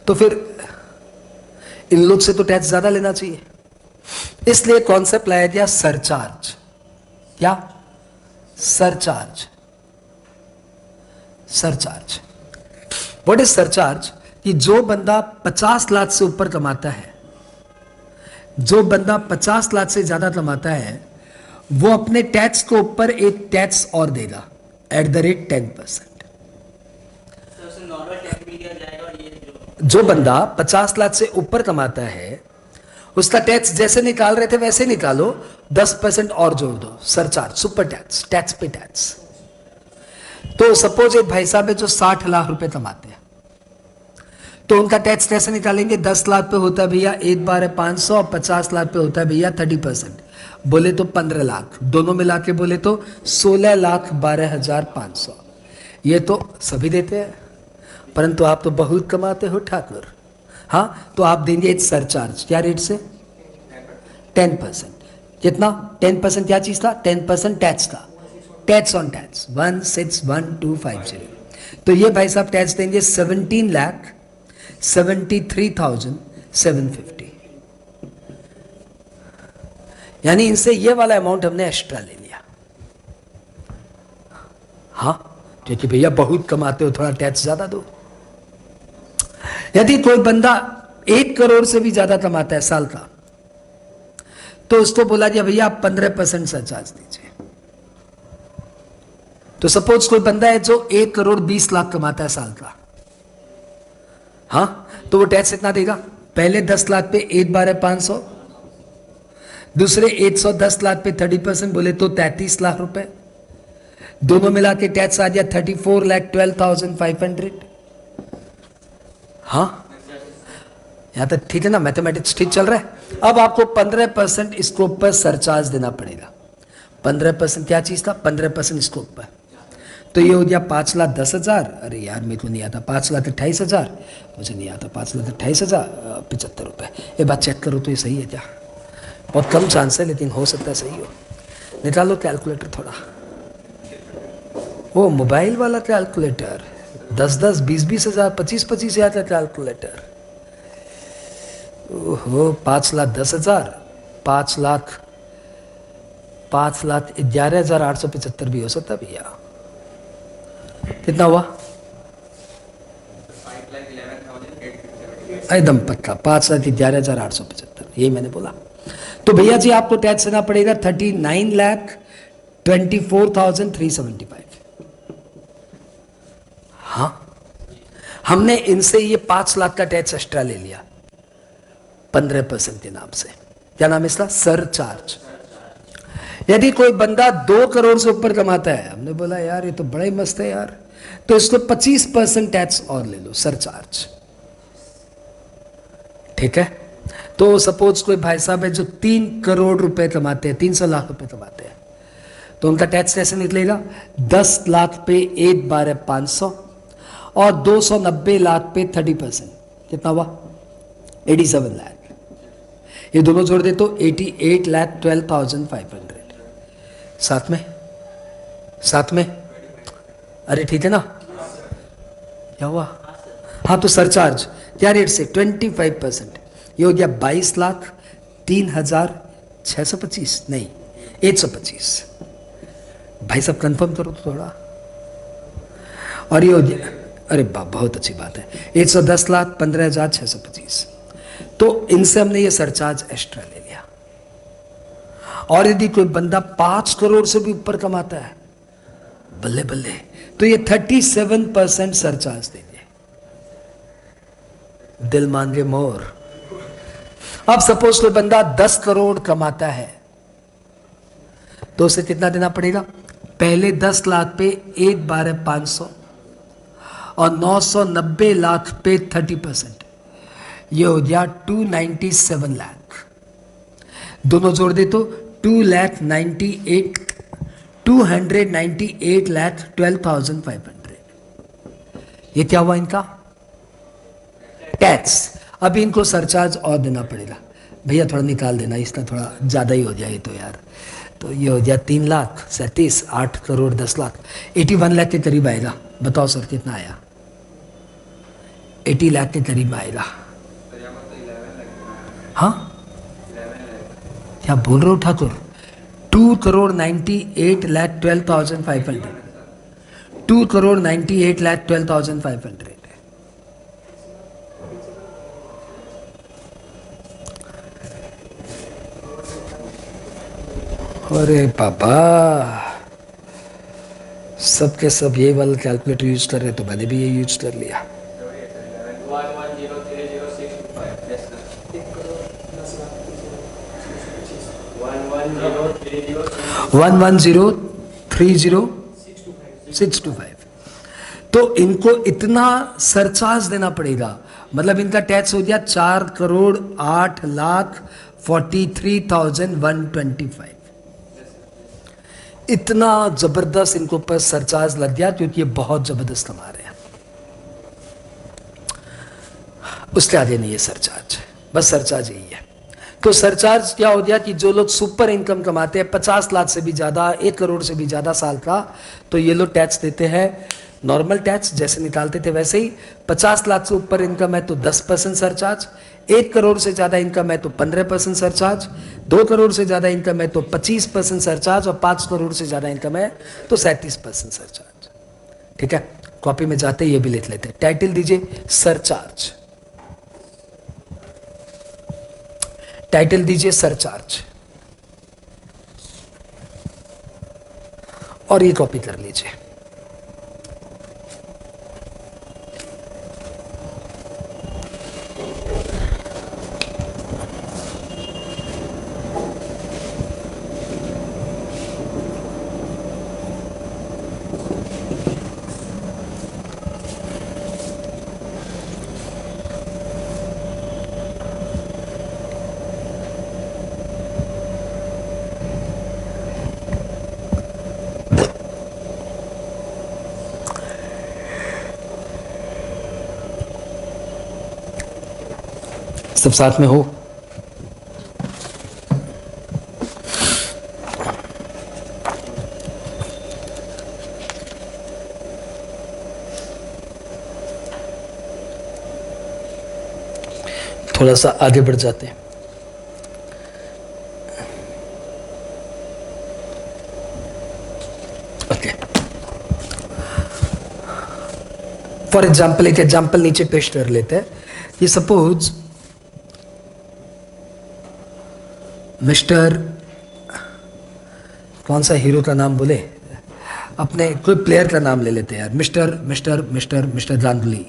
तो फिर इन लोग से तो टैक्स ज्यादा लेना चाहिए। इसलिए कॉन्सेप्ट लाया गया सरचार्ज। क्या? Surcharge. Surcharge what is surcharge? कि जो बंदा 50 लाख से ऊपर कमाता है, जो बंदा 50 लाख से ज्यादा कमाता है, वो अपने टैक्स के ऊपर एक टैक्स और देगा @ 10%। जो बंदा 50 लाख से ऊपर कमाता है उसका टैक्स जैसे निकाल रहे थे वैसे निकालो, 10% और जोड़ दो, सरचार्ज, सुपर टैक्स, टैक्स पे टैक्स। तो सपोज एक भाई साहब है जो 60 लाख रुपए कमाते हैं, तो उनका टैक्स कैसे निकालेंगे? 10 लाख पे होता है भैया 1 बार 500 और 50 लाख पे होता है भैया 30%, बोले तो 15 लाख, दोनों मिला के बोले तो 16,12,500। ये तो सभी देते हैं, परंतु आप तो बहुत कमाते हो ठाकुर। हाँ, तो आप देंगे एक सरचार्ज। क्या रेट से? 10%। कितना? 10% क्या चीज था? 10% टैक्स था। Tax on tax 161250। तो ये भाई साहब टैक्स देंगे 17,73,750, यानी इनसे ये वाला अमाउंट हमने एक्स्ट्रा ले लिया। हाँ, क्योंकि भैया बहुत कमाते हो, थोड़ा टैक्स ज्यादा दो। यदि कोई बंदा 1 करोड़ से भी ज्यादा कमाता है साल का, तो उसको बोला गया भैया आप 15% सरचार्ज दीजिए। तो सपोज कोई बंदा है जो 1 करोड़ 20 लाख कमाता है साल का, हाँ, तो वो टैक्स इतना देगा। पहले 10 लाख पे 1 बार 500, दूसरे 110 लाख पे 30% बोले तो 33 लाख रुपए, दोनों मिला के टैक्स आ गया 34,12,500। हाँ, यहां तक ठीक है ना, मैथमेटिक्स ठीक चल रहा है। अब आपको 15% स्कोप पर सरचार्ज देना पड़ेगा। 15% क्या चीज था? 15% स्कोप पर। तो ये हो गया 5,10,000। अरे यार मेरे को नहीं आता, 5,28,000 मुझे नहीं आता, 5,28,075 रुपए। ये बात चेक करो तो ये सही है क्या? बहुत कम चांस है, लेकिन हो सकता है सही हो। निकालो कैलकुलेटर थोड़ा, वो मोबाइल वाला कैलकुलेटर, 10,10, 20,20,000, 25,25,000 का कैलकुलेटर। ओहो, 5,10,000, 5,11,875 भी हो सकता भैया। कितना हुआ? एकदम पक्का 5,11,875, यही मैंने बोला। तो भैया जी आपको टैक्स देना पड़ेगा 39,24,375। हाँ, हमने इनसे ये 5 लाख का टैक्स एक्स्ट्रा ले लिया 15% के नाम से। क्या नाम है इसका? सरचार्ज। यदि कोई बंदा 2 करोड़ से ऊपर कमाता है, हमने बोला यार ये तो बड़ा ही मस्त है यार, तो इसको 25% टैक्स और ले लो, सरचार्ज। ठीक है? तो सपोज कोई भाई साहब है जो 3 करोड़ रुपए कमाते हैं, 300 लाख रुपए कमाते हैं, तो उनका टैक्स कैसे निकलेगा? 10 लाख पे 1 बार 500 और 290 लाख पे 30%। कितना हुआ? 87 लाख। ये दोनों जोड़ दे तो 88,12,500। साथ में अरे ठीक है ना? क्या हुआ? हाँ, तो सरचार्ज क्या रेट से? 25%। ये हो गया 22,03,625, नहीं 125। भाई साहब कंफर्म करो तो थोड़ा। और ये हो गया, अरे बाप, बहुत अच्छी बात है, 110,15,625। तो इनसे हमने ये सरचार्ज एक्स्ट्रा ले लिया। और यदि कोई बंदा 5 करोड़ से भी ऊपर कमाता है, बल्ले बल्ले, तो ये 37% सरचार्ज देंगे। दिल मान के मोर। अब सपोज कोई बंदा 10 करोड़ कमाता है, तो उसे कितना देना पड़ेगा? पहले 10 लाख पे 1 बार 500 और 990 लाख पे 30%। ये हो गया 297 लाख। दोनों जोड़ दे तो 298,12,500। ये क्या हुआ इनका? टैक्स। अभी इनको सरचार्ज और देना पड़ेगा। भैया थोड़ा निकाल देना, इसका थोड़ा ज्यादा ही हो जाए तो यार। तो ये हो गया 3,37,000, 8 करोड़ 10 लाख, 81 लाख के करीब आएगा। बताओ सर कितना आया? 80 लाख के करीब आएगा। हाँ, क्या बोल रहे हो ठाकुर? 2,98,12,500। 2,98,12,500। अरे पापा, सबके सब ये वाला कैलकुलेटर यूज कर रहे, तो मैंने भी ये यूज कर लिया। 1,10,30,625। तो इनको इतना सरचार्ज देना पड़ेगा, मतलब इनका टैक्स हो गया 4,08,43,125। इतना जबरदस्त इनको पर सरचार्ज लग गया, क्योंकि ये बहुत जबरदस्त कमा रहे हैं। उसके आगे नहीं है सरचार्ज, बस सरचार्ज यही है। तो सरचार्ज क्या हो गया कि जो लोग सुपर इनकम कमाते हैं 50 लाख से भी ज्यादा, 1 करोड़ से भी ज्यादा साल का, तो ये लोग टैक्स देते हैं नॉर्मल टैक्स जैसे निकालते थे वैसे ही, 50 लाख से ऊपर इनकम है तो 10% सरचार्ज, 1 करोड़ से ज़्यादा इनकम है तो 15% सरचार्ज, 2 करोड़ से ज़्यादा इनकम है तो 25% सरचार्ज, और 5 करोड़ से ज़्यादा इनकम है तो 37% सरचार्ज। ठीक है, कॉपी में जाते ये भी लिख लेते हैं। टाइटल दीजिए सरचार्ज, टाइटल दीजिए सरचार्ज, और ये कॉपी कर लीजिए। सब साथ में हो? थोड़ा सा आगे बढ़ जाते हैं। ओके, फॉर एग्जाम्पल एक एग्जाम्पल नीचे पेश कर लेते हैं। ये सपोज मिस्टर, कौन सा हीरो का नाम बोले, अपने कोई प्लेयर का नाम ले लेते हैं यार, mister mister mister mister Ganguly,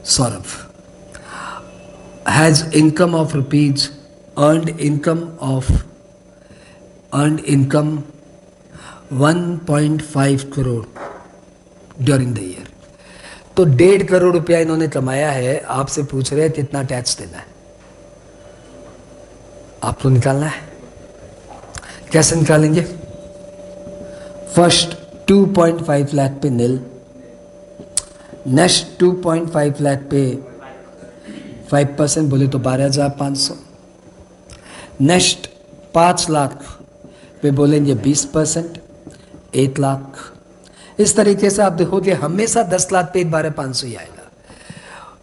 Saurabh, has income of rupees, earned income 1.5 crore during the year. तो 1.5 करोड़ रुपया इन्होंने कमाया है, आपसे पूछ रहे हैं कितना टैक्स देना है। आपको निकालना है, कैसे निकालेंगे? फर्स्ट 2.5 लाख पे निल, नेक्स्ट 2.5 लाख पे 5% बोले तो 12,500, नेक्स्ट 5 लाख पे बोलेंगे 20%, 1 लाख। इस तरीके से आप देखोगे हमेशा 10 लाख पे 12,500 ही आएगा।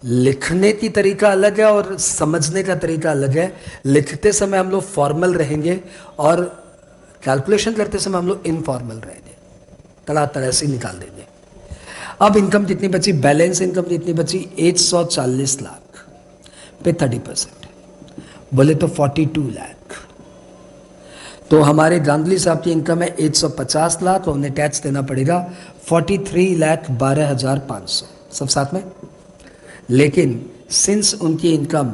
लिखने की तरीका अलग है और समझने का तरीका अलग है। लिखते समय हम लोग फॉर्मल रहेंगे और कैलकुलेशन करते समय हम लोग इनफॉर्मल रहेंगे, तरह से निकाल देंगे। अब इनकम कितनी बची, बैलेंस इनकम कितनी बची, 140 लाख पे 30% बोले तो 42 लाख। तो हमारे गांगुली साहब की इनकम है 150 लाख और उन्हें टैक्स देना पड़ेगा 43,12,500, सब साथ में। लेकिन सिंस उनकी इनकम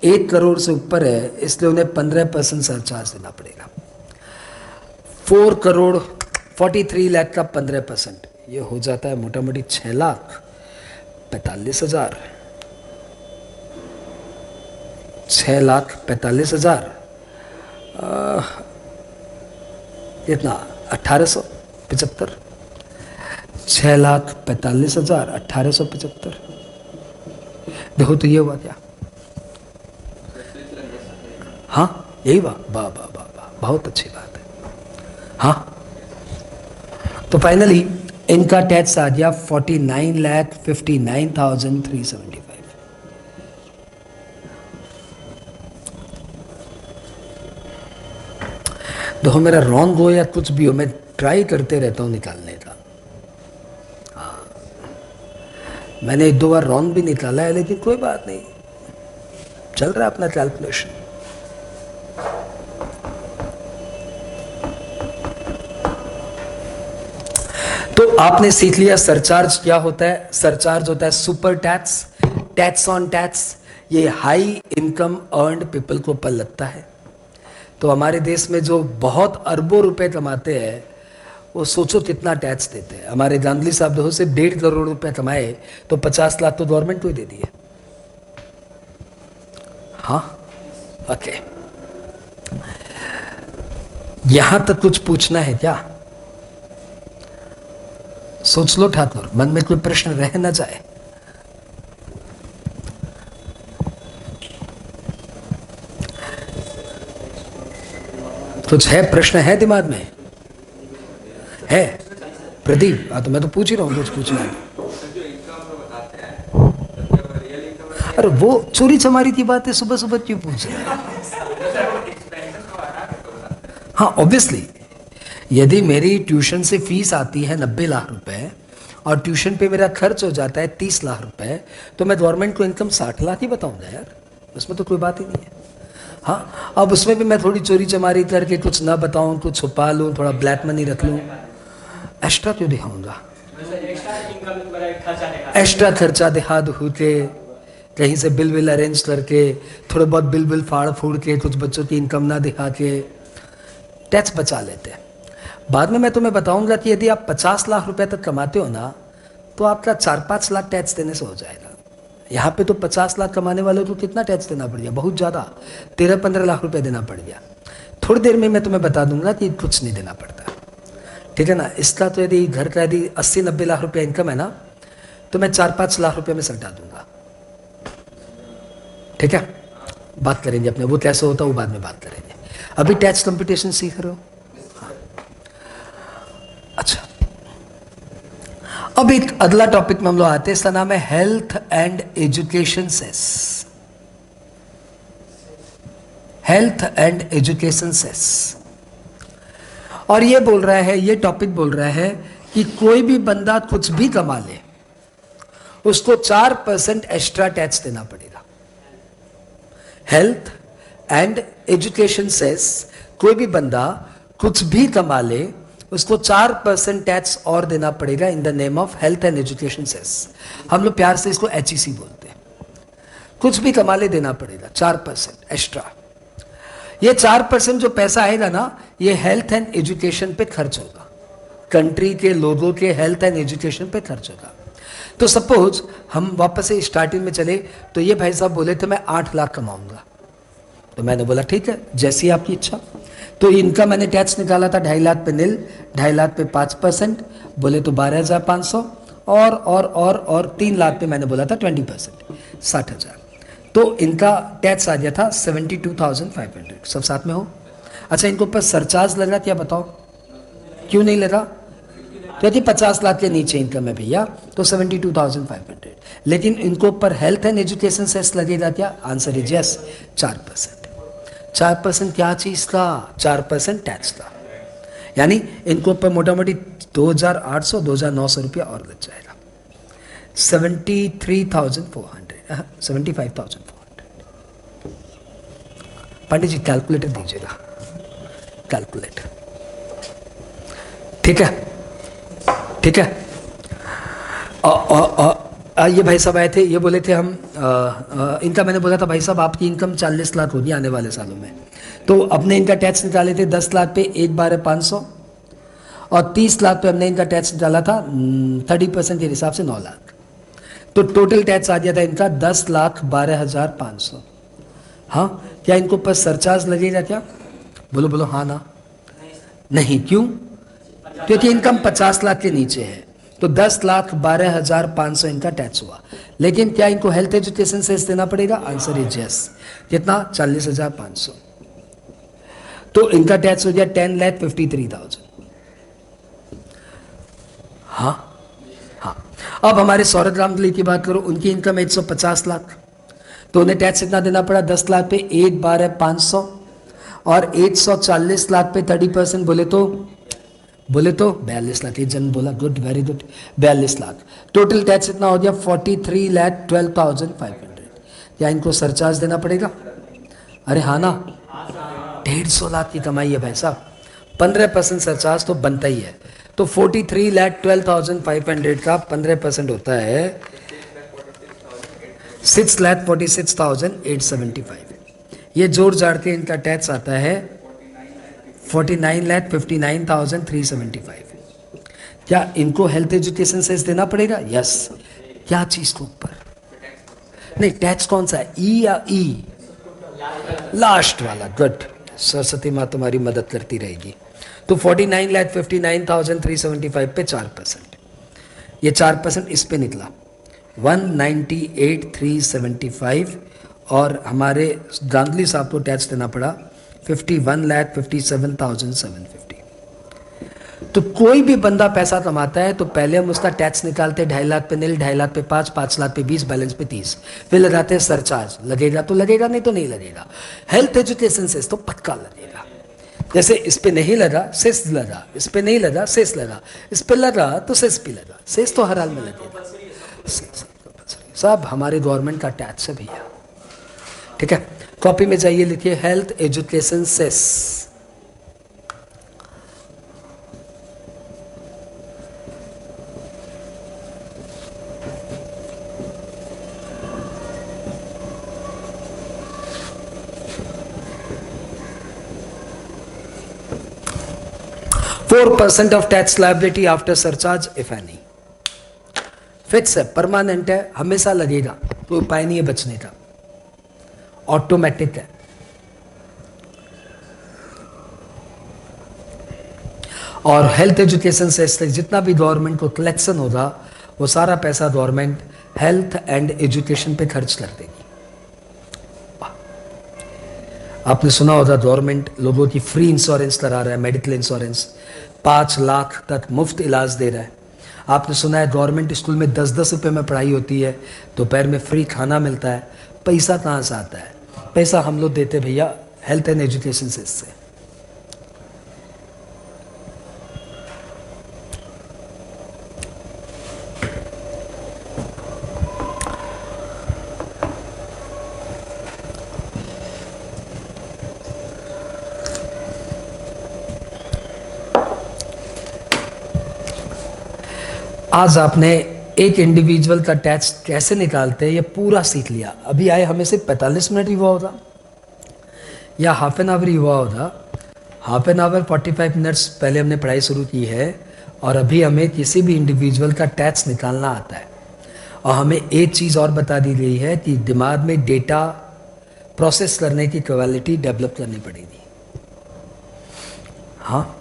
1 करोड़ से ऊपर है इसलिए उन्हें 15% सरचार्ज देना पड़ेगा। 4 करोड़ 43 लाख का 15%, ये हो जाता है मोटा मोटी 6,45,000, 6,45,000 इतना 1875, 6,45,000 1875। देखो तो ये हुआ क्या? हाँ यही वाह वाह वाह वाह वाह, बहुत अच्छी बात है। हाँ तो फाइनली इनका टैक्स आ गया 49,59,375। देखो मेरा रॉन्ग हो या कुछ भी हो, मैं ट्राई करते रहता हूं निकालने का। मैंने 1-2 बार रॉन्ग भी निकाला है लेकिन कोई बात नहीं, चल रहा है अपना कैलकुलेशन। तो आपने सीख लिया सरचार्ज क्या होता है। सरचार्ज होता है super tax, tax on tax. ये हाई इनकम अर्न्ड पीपल को ऊपर लगता है। तो हमारे देश में जो बहुत अरबों रुपए कमाते हैं वो सोचो कितना टैक्स देते हैं। हमारे गांगुली साहब देखो से 1.5 करोड़ रुपए कमाए तो 50 लाख तो गवर्नमेंट को ही दे दिए। हाँ ओके, यहां तक कुछ पूछना है क्या? सोच लो ठाकुर, मन में कोई प्रश्न रह ना जाए। कुछ है, प्रश्न है दिमाग में है प्रदीप, तो मैं तो पूछ ही रहा हूँ, कुछ पूछना है। अरे वो चोरी चमारी की बात है, सुबह सुबह क्यों पूछ रहे हैं? हाँ ऑब्वियसली, यदि मेरी ट्यूशन से फीस आती है 90 लाख रुपए और ट्यूशन पे मेरा खर्च हो जाता है 30 लाख रुपए, तो मैं गवर्नमेंट को इनकम 60 लाख ही बताऊंगा यार, उसमें तो कोई बात ही नहीं है। हाँ, अब उसमें भी मैं थोड़ी चोरी चमारी करके कुछ ना बताऊं, कुछ छुपा लूं, थोड़ा ब्लैक मनी रख लूं, एक्स्ट्रा क्यों दिखाऊंगा? एक्स्ट्रा खर्चा दिखा दो के, कहीं से बिल अरेंज करके, थोड़े बहुत बिल फाड़ फूड़ के, कुछ बच्चों की इनकम ना दिखा के टैक्स बचा लेते हैं। बाद में मैं तुम्हें बताऊंगा कि यदि आप 50 लाख रुपए तक कमाते हो ना, तो आपका 4-5 लाख टैक्स देने से हो जाएगा। यहाँ पे तो 50 लाख कमाने वालों को कितना टैक्स देना पड़ गया? बहुत ज़्यादा, 13-15 लाख रुपए देना पड़ गया। थोड़ी देर में मैं तुम्हें बता दूंगा कि कुछ नहीं देना पड़ता, ठीक है ना। इसका तो यदि घर का यदि 80-90 लाख रुपया इनकम है ना, तो मैं 4-5 लाख रुपये में सटा दूंगा, ठीक है। बात करेंगे अपने, वो कैसे होता है वो बाद में बात करेंगे। अभी टैक्स कंप्यूटेशन सीख रहे हो? हाँ। अच्छा, अब एक अगला टॉपिक में हम लोग आते हैं, इसका नाम है health and education cess. Health and education cess, और ये बोल रहा है, ये टॉपिक बोल रहा है कि कोई भी बंदा कुछ भी कमा ले, उसको 4% एक्स्ट्रा टैक्स देना पड़ेगा। हेल्थ एंड एजुकेशन सेस, कोई भी बंदा कुछ भी कमा ले, उसको 4% टैक्स और देना पड़ेगा in the name of health and education cess. हम लोग प्यार से इसको HEC बोलते हैं। कुछ भी कमा ले देना पड़ेगा 4% एक्स्ट्रा। ये 4% जो पैसा आएगा ना, ये हेल्थ एंड एजुकेशन पे खर्च होगा, कंट्री के लोगों के हेल्थ एंड एजुकेशन पे खर्च होगा। तो सपोज हम वापस से स्टार्टिंग में चले, तो ये भाई साहब बोले थे मैं 8 लाख कमाऊंगा, तो मैंने बोला ठीक है, जैसी आपकी इच्छा। तो इनका मैंने टैक्स निकाला था 2.5 लाख पे 0, 2.5 लाख पे 5%, बोले तो 12,500, और 3 लाख पे मैंने बोला था 20%, 60,000। तो इनका टैक्स आ गया था 72,500। सब साथ में हो? अच्छा, इनके ऊपर सरचार्ज लगा क्या बताओ? क्यों नहीं लगा? क्योंकि 50 लाख के नीचे इनकम है भैया, तो 72,500। लेकिन इनको ऊपर हेल्थ एंड एजुकेशन सेस लगेगा क्या? Answer is yes, 4%। 4% क्या चीज का? 4% टैक्स का। यानी इनको ऊपर मोटा मोटी 2,800 2,900 रुपया और लग जाएगा। 75,400। पंडित जी कैलकुलेटर दीजिएगा, कैलकुलेटर, ठीक है, ठीक है। ये भाई साहब आए थे, ये बोले थे हम इनका मैंने बोला था भाई साहब आपकी इनकम 40 लाख होगी आने वाले सालों में, तो अपने इनका टैक्स निकाले थे 10 लाख पे 1,12,500, और 30 लाख पे हमने इनका टैक्स निकाला था 30% के हिसाब से 9 लाख। तो टोटल टैक्स आ गया था इनका 10,12,500। हाँ, क्या इनको ऊपर सरचार्ज लगेगा क्या? बोलो बोलो हाँ ना। नहीं, क्यों? क्योंकि इनकम 50 लाख के नीचे है, तो 10,12,500 इनका टैक्स हुआ। लेकिन क्या इनको हेल्थ एजुकेशन सेस देना पड़ेगा? Answer is yes. कितना? 40,500। तो इनका टैक्स हो गया 10,53,000। हाँ हाँ। अब हमारे सौरभ रामदली की बात करो, उनकी इनकम 150 लाख, तो उन्हें टैक्स इतना देना पड़ा 10 लाख पे 1,12,500, और 140 लाख पे 30% बोले तो 42 लाख। ये जन बोला good, very good, 42 lakh. Total tax इतना हो गया 43,12,500। क्या इनको सरचार्ज देना पड़ेगा? अरे हाँ ना, 150 लाख की कमाई है भाई साहब, 15% सरचार्ज तो बनता ही है। तो 43,12,500 का 15% होता है 6,46,875। ये जोड़ जाड़ के इनका टैक्स आता है 49,59,375। क्या इनको हेल्थ एजुकेशन सेस देना पड़ेगा? यस। क्या चीज के ऊपर? नहीं, टैक्स कौन सा है, ई या ई? लास्ट वाला। गुड, सरस्वती माँ तुम्हारी मदद करती रहेगी। तो 49,59,375 पे 4%, ये 4% इस पे निकला 198,375, और हमारे गांधली साहब को टैक्स देना पड़ा 51,57,750। तो कोई भी बंदा पैसा कमाता है तो पहले हम उसका टैक्स निकालते हैं, 2.5 लाख पे नील, 2.5 लाख पे 5, 5 लाख पे 20, बैलेंस पे 30, फिर लगाते हैं सरचार्ज। लगेगा तो लगेगा, नहीं तो नहीं लगेगा। हेल्थ एजुकेशन सेस तो पक्का लगेगा। जैसे इस पे नहीं लगा सेस लगा, इस पे नहीं लगा सेस लगा, इस पे लगा तो सेस भी लगा, सेस तो हर हाल में लगेगा। सब हमारे गवर्नमेंट का टैक्स है भैया, ठीक है। कॉपी में जाइए, लिखिए health education cess. % of tax liability after surcharge if any। Fix है, परमानेंट है, हमेशा लगेगा, कोई उपाय नहीं है बचने का, ऑटोमेटिक है। और हेल्थ एजुकेशन से जितना भी गवर्नमेंट को कलेक्शन होगा वो सारा पैसा गवर्नमेंट हेल्थ एंड एजुकेशन पे खर्च कर देगी। आपने सुना होगा गवर्नमेंट लोगों की फ्री इंश्योरेंस करा रहा है, मेडिकल इंश्योरेंस 5 लाख तक मुफ्त इलाज दे रहा है। आपने सुना है गवर्नमेंट स्कूल में 10-10 रुपये में पढ़ाई होती है, दोपहर में फ्री खाना मिलता है। पैसा कहाँ से आता है? पैसा हम लोग देते भैया हेल्थ एंड एजुकेशन से। इससे आज आपने एक इंडिविजुअल का टैक्स कैसे निकालते हैं ये पूरा सीख लिया। अभी आए हमें सिर्फ 45 मिनट ही हुआ होता या हाफ एन आवर ही हुआ होता। हाफ एन आवर 45 मिनट्स पहले हमने पढ़ाई शुरू की है और अभी हमें किसी भी इंडिविजुअल का टैक्स निकालना आता है। और हमें एक चीज़ और बता दी गई है कि दिमाग में डेटा प्रोसेस करने की क्वालिटी डेवलप करनी पड़ेगी। हाँ,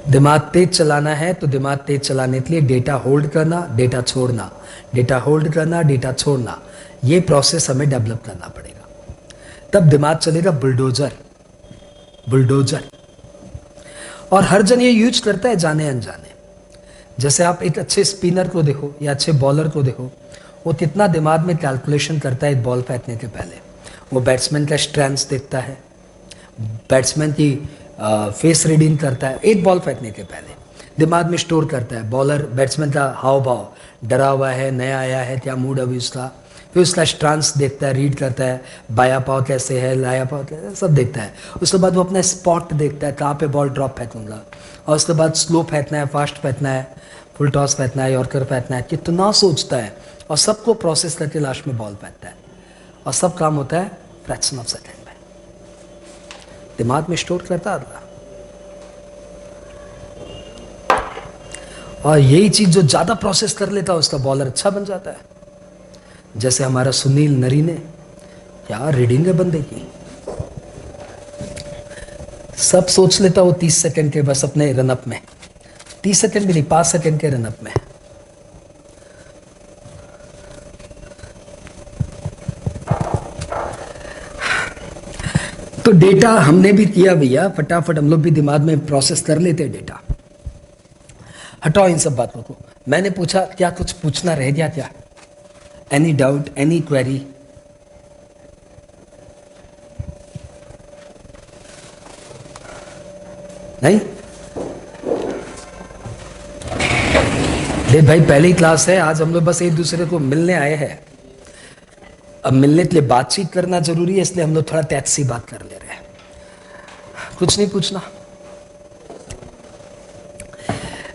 दिमाग तेज चलाना है तो दिमाग तेज चलाने के लिए डेटा होल्ड करना, डेटा छोड़ना, डेटा होल्ड करना, डेटा छोड़ना, ये प्रोसेस हमें डेवलप करना पड़ेगा। तब दिमाग चलेगा बुलडोजर, बुलडोजर। और हर जन ये यूज करता है जाने अनजाने। जैसे आप एक अच्छे स्पिनर को देखो या अच्छे बॉलर को देखो, वो कितना दिमाग में कैलकुलेशन करता है एक बॉल फेंकने के पहले। वो बैट्समैन का स्ट्रेंथ देखता है, बैट्समैन की फेस रीडिंग करता है एक बॉल फेंकने के पहले, दिमाग में स्टोर करता है। बॉलर बैट्समैन का हाव भाव, डरा हुआ है, नया आया है, क्या मूड अभी उसका, फिर उसका स्ट्रांस देखता है, रीड करता है, बाया पाव कैसे है, लाया पाव कैसे है, सब देखता है। उसके बाद वो अपना स्पॉट देखता है, कहाँ पे बॉल ड्रॉप फेंकूंगा, और उसके बाद स्लो फेंकना है, फास्ट फेंकना है, फुल टॉस फेंकना है, यॉर्कर फेंकना है, कितना सोचता है। और सबको प्रोसेस करके लास्ट में बॉल फेंकता है। और सब काम होता है फ्रैक्शन ऑफ सेकेंड में, दिमाग में स्टोर करता है। और यही चीज जो ज्यादा प्रोसेस कर लेता है उसका बॉलर अच्छा बन जाता है। जैसे हमारा सुनील नरीने, क्या रीडिंग है बंदे की, सब सोच लेता वो 30 सेकंड के बस अपने रनअप में, 30 सेकंड भी नहीं 5 सेकंड के रनअप में। तो डेटा हमने भी किया भैया, फटाफट हम लोग भी दिमाग में प्रोसेस कर लेते हैं डेटा। हटाओ इन सब बातों को। मैंने पूछा, क्या कुछ पूछना रह गया क्या? Any doubt, any query? नहीं? देख भाई, पहली क्लास है, आज हम लोग बस एक दूसरे को मिलने आए हैं। अब मिलने के लिए बातचीत करना जरूरी है, इसलिए हम लोग थोड़ा टैक्सी बात कर ले रहे हैं। कुछ नहीं पूछना।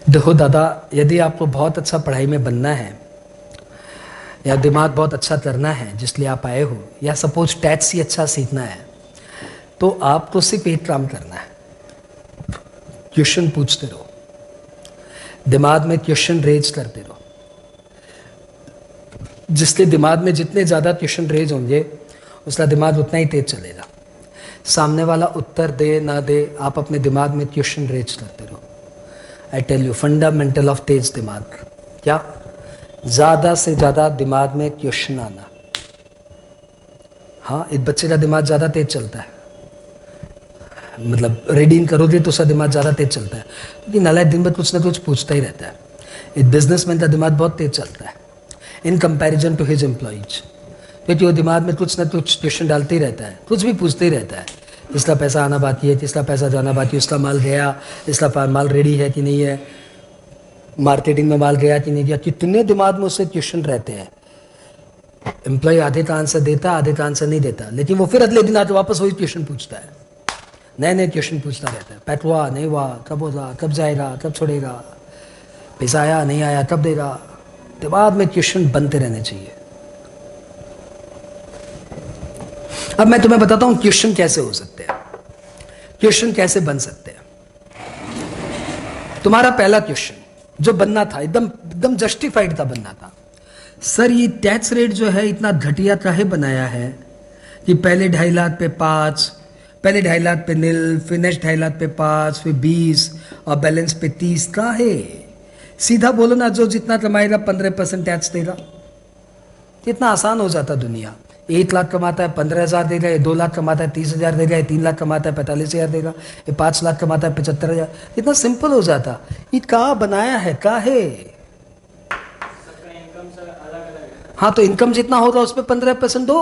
देखो दादा, यदि आपको बहुत अच्छा पढ़ाई में बनना है या दिमाग बहुत अच्छा करना है जिसलिए आप आए हो, या सपोज टैक्स ही अच्छा सीखना है, तो आपको सिर्फ एक काम करना है, क्वेश्चन पूछते रहो, दिमाग में क्वेश्चन रेज करते रहो। जिसके दिमाग में जितने ज़्यादा क्वेश्चन रेज होंगे उसका दिमाग उतना ही तेज चलेगा। सामने वाला उत्तर दे ना दे, आप अपने दिमाग में क्वेश्चन रेज करते रहो। I tell you, fundamental of तेज दिमाग क्या? ज़्यादा से ज़्यादा दिमाग में क्वेश्चन आना। हाँ, एक बच्चे का दिमाग ज़्यादा तेज चलता है, मतलब रीडिंग करोगे तो उसका दिमाग ज़्यादा तेज चलता है, क्योंकि नालायक दिन भर कुछ ना कुछ पूछता ही रहता है। एक बिजनेसमैन का दिमाग बहुत तेज चलता है in comparison to his employees, क्योंकि वो दिमाग में कुछ ना कुछ क्वेश्चन डालते ही रहता है, कुछ भी पूछते ही रहता है। इसका पैसा आना बाकी है, इसका पैसा जाना बाकी है, उसका माल गया, इसका माल रेडी है कि नहीं है, मार्केटिंग में माल गया कि नहीं गया, कितने दिमाग में उससे क्वेश्चन रहते हैं। एम्प्लॉय आधे का आंसर देता, आधे का आंसर नहीं देता, लेकिन वो फिर अगले दिन आके वापस वही क्वेश्चन पूछता है, नए नए क्वेश्चन पूछता रहता है। पैट हुआ नहीं हुआ, कब होगा, कब जाएगा, कब छोड़ेगा, पैसा आया नहीं आया, कब देगा। दिमाग में क्वेश्चन बनते रहने चाहिए। अब मैं तुम्हें बताता हूं क्वेश्चन कैसे हो सकते हैं, क्वेश्चन कैसे बन सकते हैं। तुम्हारा पहला क्वेश्चन जो बनना था, एकदम एकदम जस्टिफाइड था बनना था, सर ये टैक्स रेट जो है इतना घटिया काहे बनाया है कि पहले 2.5 लाख पे 5, पहले 2.5 लाख पे नील, फिर नेक्स्ट 2.5 लाख पे 5, फिर 20 और बैलेंस पे 30 काहे? सीधा बोलो ना, जो जितना कमाएगा 15% टैक्स देगा। कितना आसान हो जाता दुनिया। 1 लाख कमाता है 15,000 देगा, ये 2 लाख कमाता है 30,000 देगा, ये 3 लाख कमाता है 45,000 देगा, ये 5 लाख कमाता है 75,000। इतना सिंपल हो जाता। ये कहाँ बनाया है, काहे? हाँ, तो इनकम जितना होगा उस पर 15% दो,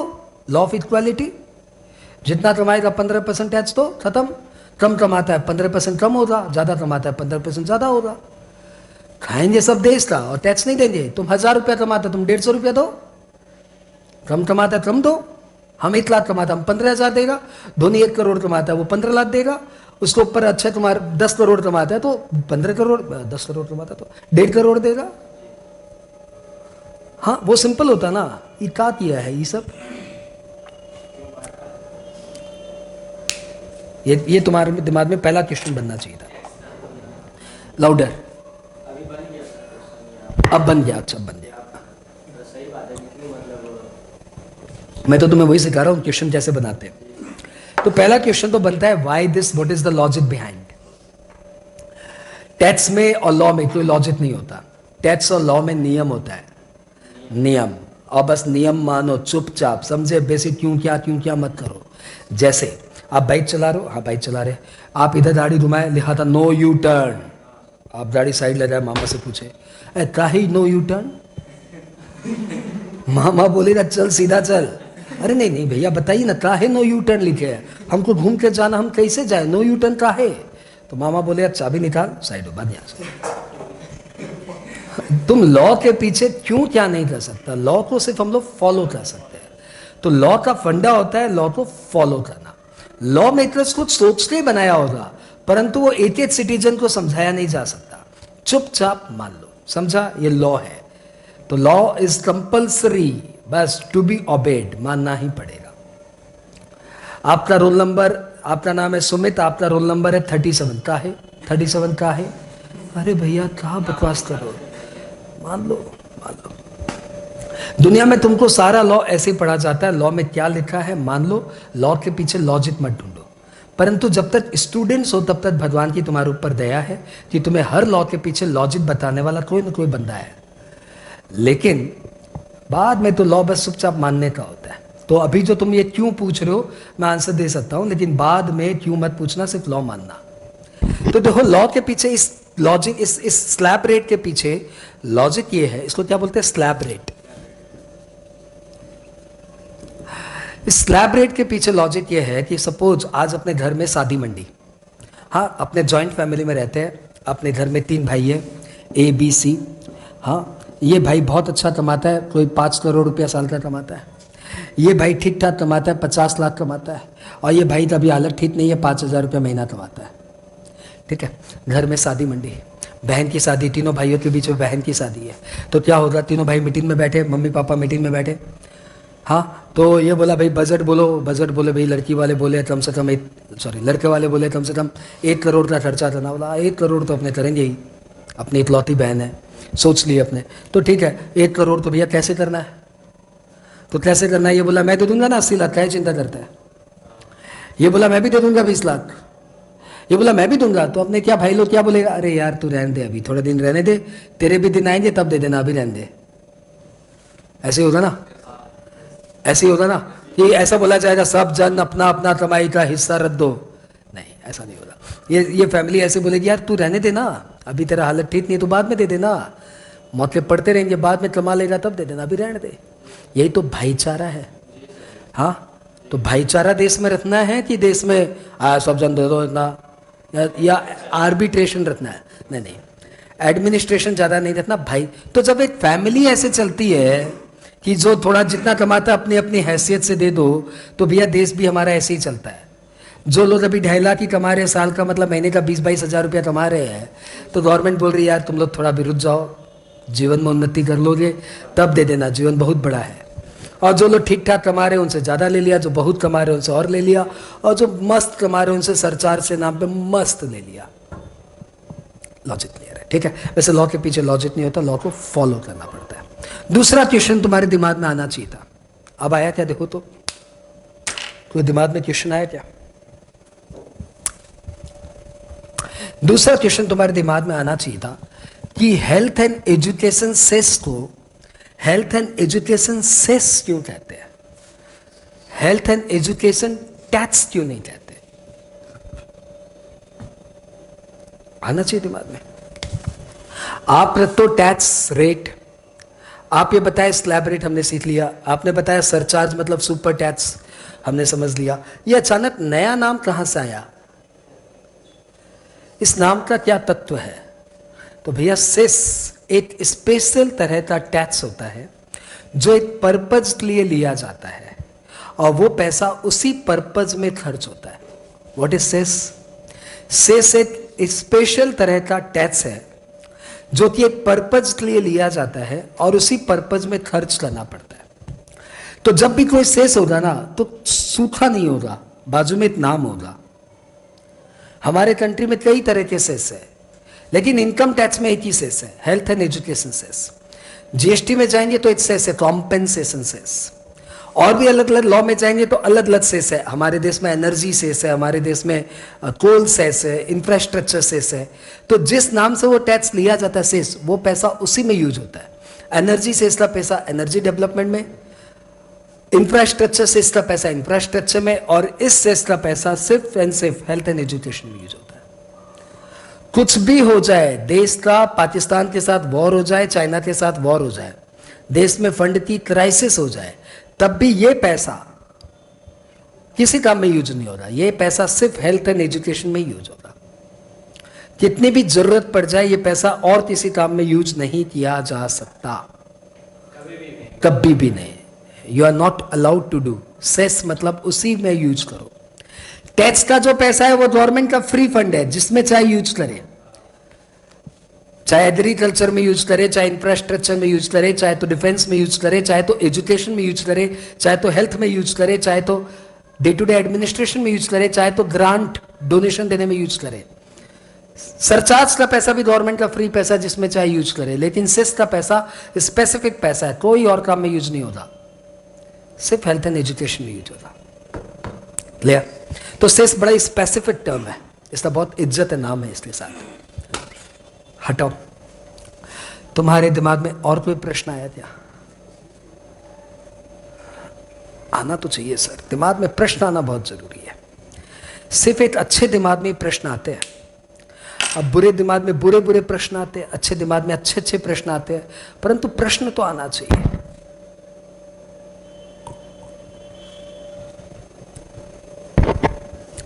लॉ ऑफ इक्वालिटी। जितना कमाएगा 15% टैक्स दो, खत्म। कम कमाता है 15% कम होगा, ज्यादा कमाता है 15% ज्यादा होगा। खाएंगे सब देश का और टैक्स नहीं देंगे। तुम 1,000 रुपया कमाते, तुम 150 रुपया दो। कम कमाता है कम दो। हम 1 लाख कमाता, हम 15,000 देगा। धोनी 1 करोड़ कमाता है, वो 15 लाख देगा। उसके ऊपर अच्छा तुम्हारा 10 करोड़ कमाता है तो 15 करोड़, 10 करोड़ कमाता है तो 1.5 करोड़ देगा। हाँ, वो सिंपल होता ना। ये क्या किया है ये सब? ये तुम्हारे दिमाग में पहला क्वेश्चन बनना चाहिए था। लाउडर। अब बन गया, अच्छा बन गया। मैं तो तुम्हें वही सिखा रहा हूं क्वेश्चन कैसे बनाते हैं। तो पहला क्वेश्चन तो बनता है why this, what is the logic behind. Tax में और लॉ में कोई लॉजिक नहीं होता। टैक्स और लॉ में नियम होता है, नियम। और बस नियम मानो, चुपचाप, समझे? बेसिक क्यों क्या मत करो। जैसे आप बाइक चला रहे हो, हाँ बाइक चला रहे, आप इधर गाड़ी घुमाए, लिखा था नो यू टर्न। आप गाड़ी साइड लगाए, मामा से पूछे काहे नो यू टर्न? मामा बोलेगा चल सीधा चल। अरे नहीं नहीं भैया बताइए ना, काहे नो यू टर्न लिखे है? हमको घूम के जाना, हम कैसे जाए? नो यू टर्न काहे? तो मामा बोले चाबी निकाल, साइड हो, बाद यहाँ से। तुम लॉ के पीछे क्यों क्या नहीं कर सकता? लॉ को सिर्फ हम लोग फॉलो कर सकते हैं। तो लॉ का फंडा होता है लॉ को फॉलो करना। लॉ मेकर्स कुछ सोच के बनाया होगा, परंतु वो एक सिटीजन को समझाया नहीं जा सकता। चुपचाप मान लो, समझा? ये लॉ है, तो लॉ इज कंपल्सरी, बस टू बी ओबेड, मानना ही पड़ेगा। आपका रोल नंबर, आपका नाम है सुमित, आपका रोल नंबर है 37 का है। 37 का है? अरे भैया कहाँ बकवास करो, मान लो मान लो। दुनिया में तुमको सारा लॉ ऐसे ही पढ़ा जाता है, लॉ में क्या लिखा है मान लो, लॉ के पीछे लॉजिक मत ढूंढो। परंतु जब तक स्टूडेंट्स हो तब तक भगवान की तुम्हारे ऊपर दया है कि तुम्हें हर लॉ के पीछे लॉजिक बताने वाला कोई ना कोई बंदा है। लेकिन बाद में तो लॉ बस चुपचाप मानने का होता है। तो अभी जो तुम ये क्यों पूछ रहे हो, मैं आंसर दे सकता हूं, लेकिन बाद में क्यों मत पूछना, सिर्फ लॉ मानना। तो देखो लॉ के पीछे इस लॉजिक, इस स्लैब रेट के पीछे लॉजिक ये है, इसको क्या बोलते हैं? Slab rate. इस स्लैब रेट के पीछे लॉजिक ये है कि सपोज आज अपने घर में शादी मंडी, हाँ अपने जॉइंट फैमिली में रहते हैं, अपने घर में 3 भाई है, A B C। हाँ, ये भाई बहुत अच्छा कमाता है, कोई 5 करोड़ रुपया साल का कमाता है। ये भाई ठीक ठाक कमाता है, 50 लाख कमाता है। और ये भाई का भी हालत ठीक नहीं है, 5,000 रुपया महीना कमाता है। ठीक है, घर में शादी मंडी, बहन की शादी, तीनों भाइयों के बीच में बहन की शादी है। तो क्या होगा, तीनों भाई मीटिंग में बैठे, मम्मी पापा मीटिंग में बैठे। हाँ, तो ये बोला भाई बजट बोलो, बजट बोले भाई, लड़की वाले बोले कम से कम लड़के वाले बोले कम से कम 1 करोड़ का खर्चा करना। बोला 1 करोड़ तो अपने करेंगे ही, अपनी इकलौती बहन है, सोच लिए अपने। तो ठीक है 1 करोड़ तो भैया कैसे करना है? तो कैसे करना है? ये बोला मैं दे दूंगा ना 80 लाख, क्या चिंता करता है? ये बोला मैं भी दे दूंगा 20 लाख। ये बोला मैं भी दूंगा। तो अपने क्या भाई लोग क्या बोलेगा, अरे यार तू रहने दे, अभी थोड़े दिन रहने दे, तेरे भी दिन आएंगे तब दे देना, अभी रहने दे। ऐसे ही होगा ना, ऐसे ही होगा ना कि ऐसा बोला जाएगा सब जन अपना अपना कमाई का हिस्सा रख दो। नहीं, ऐसा नहीं होगा। ये फैमिली ऐसे बोलेगी यार तू रहने देना, अभी तेरा हालत ठीक नहीं है तो बाद में दे देना, मौतें पड़ते रहेंगे, बाद में कमा लेगा तब दे देना, अभी रहने दे। यही तो भाईचारा है। हाँ, तो भाईचारा देश में रखना है कि देश में सब जन दे दो इतना, या आर्बिट्रेशन रखना है? नहीं, एडमिनिस्ट्रेशन ज़्यादा नहीं रखना भाई। तो जब एक फैमिली ऐसे चलती है कि जो थोड़ा जितना कमाता अपनी अपनी हैसियत से दे दो, तो भैया देश भी हमारा ऐसे ही चलता है। जो लोग अभी 2.5 लाख ही कमा रहे हैं साल का, मतलब महीने का 20-22 हज़ार रुपया कमा रहे हैं, तो गवर्नमेंट बोल रही है यार तुम लोग थोड़ा भी रुक जाओ, जीवन में उन्नति कर लोगे तब दे देना, जीवन बहुत बड़ा है। और जो लोग ठीक ठाक कमा रहे हैं उनसे ज़्यादा ले लिया, जो बहुत कमा रहे हैं उनसे और ले लिया, और जो मस्त कमा रहे हैं उनसे सरचार्ज से नाम पे मस्त ले लिया। लॉजिक क्लियर है, ठीक है? वैसे लॉ के पीछे लॉजिक नहीं होता, लॉ को फॉलो करना पड़ता है। दूसरा क्वेश्चन तुम्हारे दिमाग में आना चाहिए था, अब आया क्या? देखो तो कोई दिमाग में क्वेश्चन आया क्या? दूसरा क्वेश्चन तुम्हारे दिमाग में आना चाहिए था कि हेल्थ एंड एजुकेशन सेस को हेल्थ एंड एजुकेशन सेस क्यों कहते हैं? हेल्थ एंड एजुकेशन टैक्स क्यों नहीं कहते? आना चाहिए दिमाग में। आप रख तो टैक्स रेट, आप ये बताया स्लैब रेट हमने सीख लिया, आपने बताया सरचार्ज मतलब सुपर टैक्स हमने समझ लिया। ये अचानक नया नाम कहां से आया? इस नाम का क्या तत्व है? तो भैया सेस एक स्पेशल तरह का टैक्स होता है जो एक पर्पज के लिए लिया जाता है और वो पैसा उसी पर्पज में खर्च होता है। What is cess? सेस एक स्पेशल तरह का टैक्स है जो कि एक पर्पज के लिए लिया जाता है और उसी पर्पज में खर्च करना पड़ता है। तो जब भी कोई सेस होगा ना तो सूखा नहीं होगा, बाजू में एक नाम होगा। हमारे कंट्री में कई तरह के सेस है, लेकिन इनकम टैक्स में एक ही सेस है, health and education cess. GST में जाएंगे तो एक सेस है, कॉम्पेंसेशन सेस। और भी अलग अलग लॉ में जाएंगे तो अलग अलग सेस है। हमारे देश में एनर्जी सेस है, हमारे देश में कोल सेस है, इंफ्रास्ट्रक्चर सेस है। तो जिस नाम से वो टैक्स लिया जाता है सेस, वो पैसा उसी में यूज होता है। एनर्जी सेस का पैसा एनर्जी डेवलपमेंट में, इंफ्रास्ट्रक्चर सेस का पैसा इंफ्रास्ट्रक्चर में, और इस सेस का पैसा सिर्फ एंड सिर्फ हेल्थ एंड एजुकेशन में यूज होता है। कुछ भी हो जाए, देश का पाकिस्तान के साथ वॉर हो जाए, चाइना के साथ वॉर हो जाए, देश में फंड की क्राइसिस हो जाए, तब भी ये पैसा किसी काम में यूज नहीं होगा। ये पैसा सिर्फ हेल्थ एंड एजुकेशन में यूज होगा। कितनी भी जरूरत पड़ जाए, ये पैसा और किसी काम में यूज नहीं किया जा सकता, कभी भी नहीं। You are not allowed to do. Cess मतलब उसी में यूज करो। टैक्स का जो पैसा है वो गवर्नमेंट का फ्री फंड है, जिसमें चाहे यूज करे, चाहे एग्रीकल्चर में यूज करे, चाहे इंफ्रास्ट्रक्चर में यूज करे, चाहे तो डिफेंस में यूज करे, चाहे तो एजुकेशन में यूज करे, चाहे तो हेल्थ में यूज करे, चाहे तो डे टू डे एडमिनिस्ट्रेशन में यूज करे, चाहे तो ग्रांट डोनेशन देने में यूज करे। सरचार्ज का पैसा भी गवर्नमेंट का फ्री पैसा है, जिसमें चाहे यूज करे। लेकिन सेस का पैसा स्पेसिफिक पैसा है, कोई और काम में यूज नहीं होता, सिर्फ हेल्थ एंड एजुकेशन में यूज होता। क्लियर? तो सेस बड़ा स्पेसिफिक टर्म है, इसका बहुत इज्जत है, नाम है इसके साथ। हटाओ। तुम्हारे दिमाग में और कोई प्रश्न आया क्या? आना तो चाहिए सर, दिमाग में प्रश्न आना बहुत जरूरी है। सिर्फ एक अच्छे दिमाग में प्रश्न आते हैं, अब बुरे दिमाग में बुरे बुरे प्रश्न आते हैं, अच्छे दिमाग में अच्छे अच्छे प्रश्न आते हैं, परंतु प्रश्न तो आना चाहिए।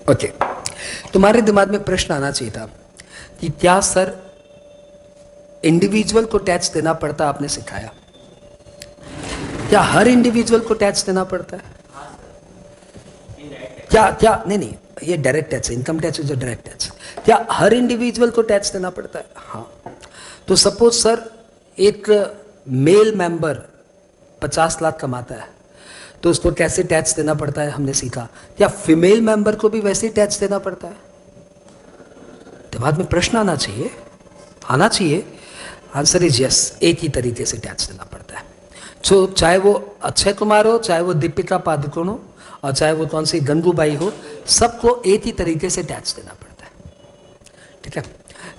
ओके, तुम्हारे दिमाग में प्रश्न आना चाहिए था कि क्या सर इंडिविजुअल को टैक्स देना पड़ता? आपने सिखाया, क्या हर इंडिविजुअल को टैक्स देना पड़ता है? क्या क्या नहीं, ये डायरेक्ट टैक्स है, इनकम टैक्स जो डायरेक्ट टैक्स। क्या हर इंडिविजुअल को टैक्स देना पड़ता है? हाँ। तो सपोज सर एक मेल मेंबर 50 लाख कमाता है, तो उसको कैसे टैक्स देना पड़ता है हमने सीखा। क्या फीमेल मेंबर को भी वैसे ही टैक्स देना पड़ता है? दिमाग में प्रश्न आना चाहिए, आना चाहिए। आंसर इज यस, एक ही तरीके से टैक्स देना पड़ता है। तो चाहे वो अक्षय कुमार हो, चाहे वो दीपिका पादुकोण हो, और चाहे वो कौन सी गंगूबाई हो, सबको एक ही तरीके से टैक्स देना पड़ता है। ठीक है?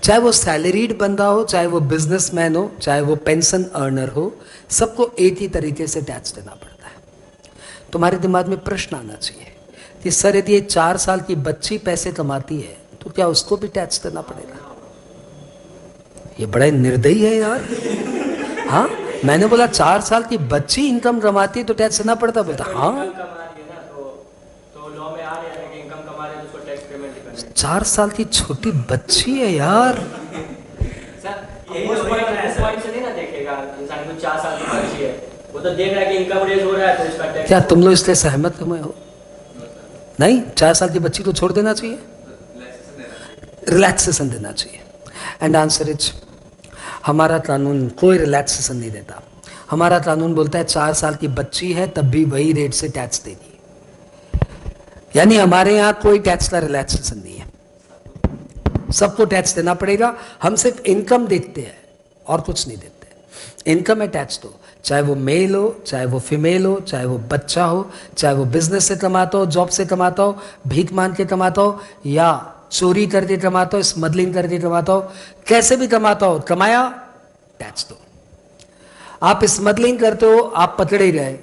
चाहे वो सैलरीड बंदा हो, चाहे वो बिजनेसमैन हो, चाहे वो पेंशन अर्नर हो, सबको एक ही तरीके से टैक्स देना पड़ता है। तुम्हारे दिमाग में प्रश्न आना चाहिए कि सर यदि ये 4 साल की बच्ची पैसे कमाती है तो क्या उसको भी टैक्स देना पड़ेगा? ये बड़ा निर्दयी है यार। हाँ, मैंने बोला 4 साल की बच्ची इनकम कमाती है तो टैक्स देना पड़ता। बोलता हाँ, इनकम कमा रही है ना, तो लॉ में आ रहा है कि इनकम कमा रहे हैं तो उसको टैक्स पेमेंट करना है। 4 साल की छोटी बच्ची है यार। सर उस पॉइंट से नहीं ना देखेगा इंसान को, 4 साल की बच्ची है, वो तो देख रहा है कि इनकम रेज हो रहा है तो इसका टैक्स। क्या तुम लोग इसलिए सहमत हुए हो? नहीं, 4 साल की बच्ची को छोड़ देना चाहिए, रिलैक्सेशन देना चाहिए। एंड आंसर इज, हमारा कानून कोई रिलैक्सेशन नहीं देता। हमारा कानून बोलता है 4 साल की बच्ची है तब भी वही रेट से टैक्स देगी। यानी हमारे यहाँ कोई टैक्स का रिलैक्सेशन नहीं है, सबको टैक्स देना पड़ेगा। हम सिर्फ इनकम देखते हैं और कुछ नहीं देते। इनकम है टैक्स दो, चाहे वो मेल हो, चाहे वो फीमेल हो, चाहे वो बच्चा हो, चाहे वो बिजनेस से कमाता हो, जॉब से कमाता हो, भीख मांग के कमाता हो, या चोरी करके कमाता हो, स्मगलिंग करके कमाता हो, कैसे भी कमाता हो, कमाया टैक्स दो। आप स्मगलिंग करते हो, आप पकड़े गए।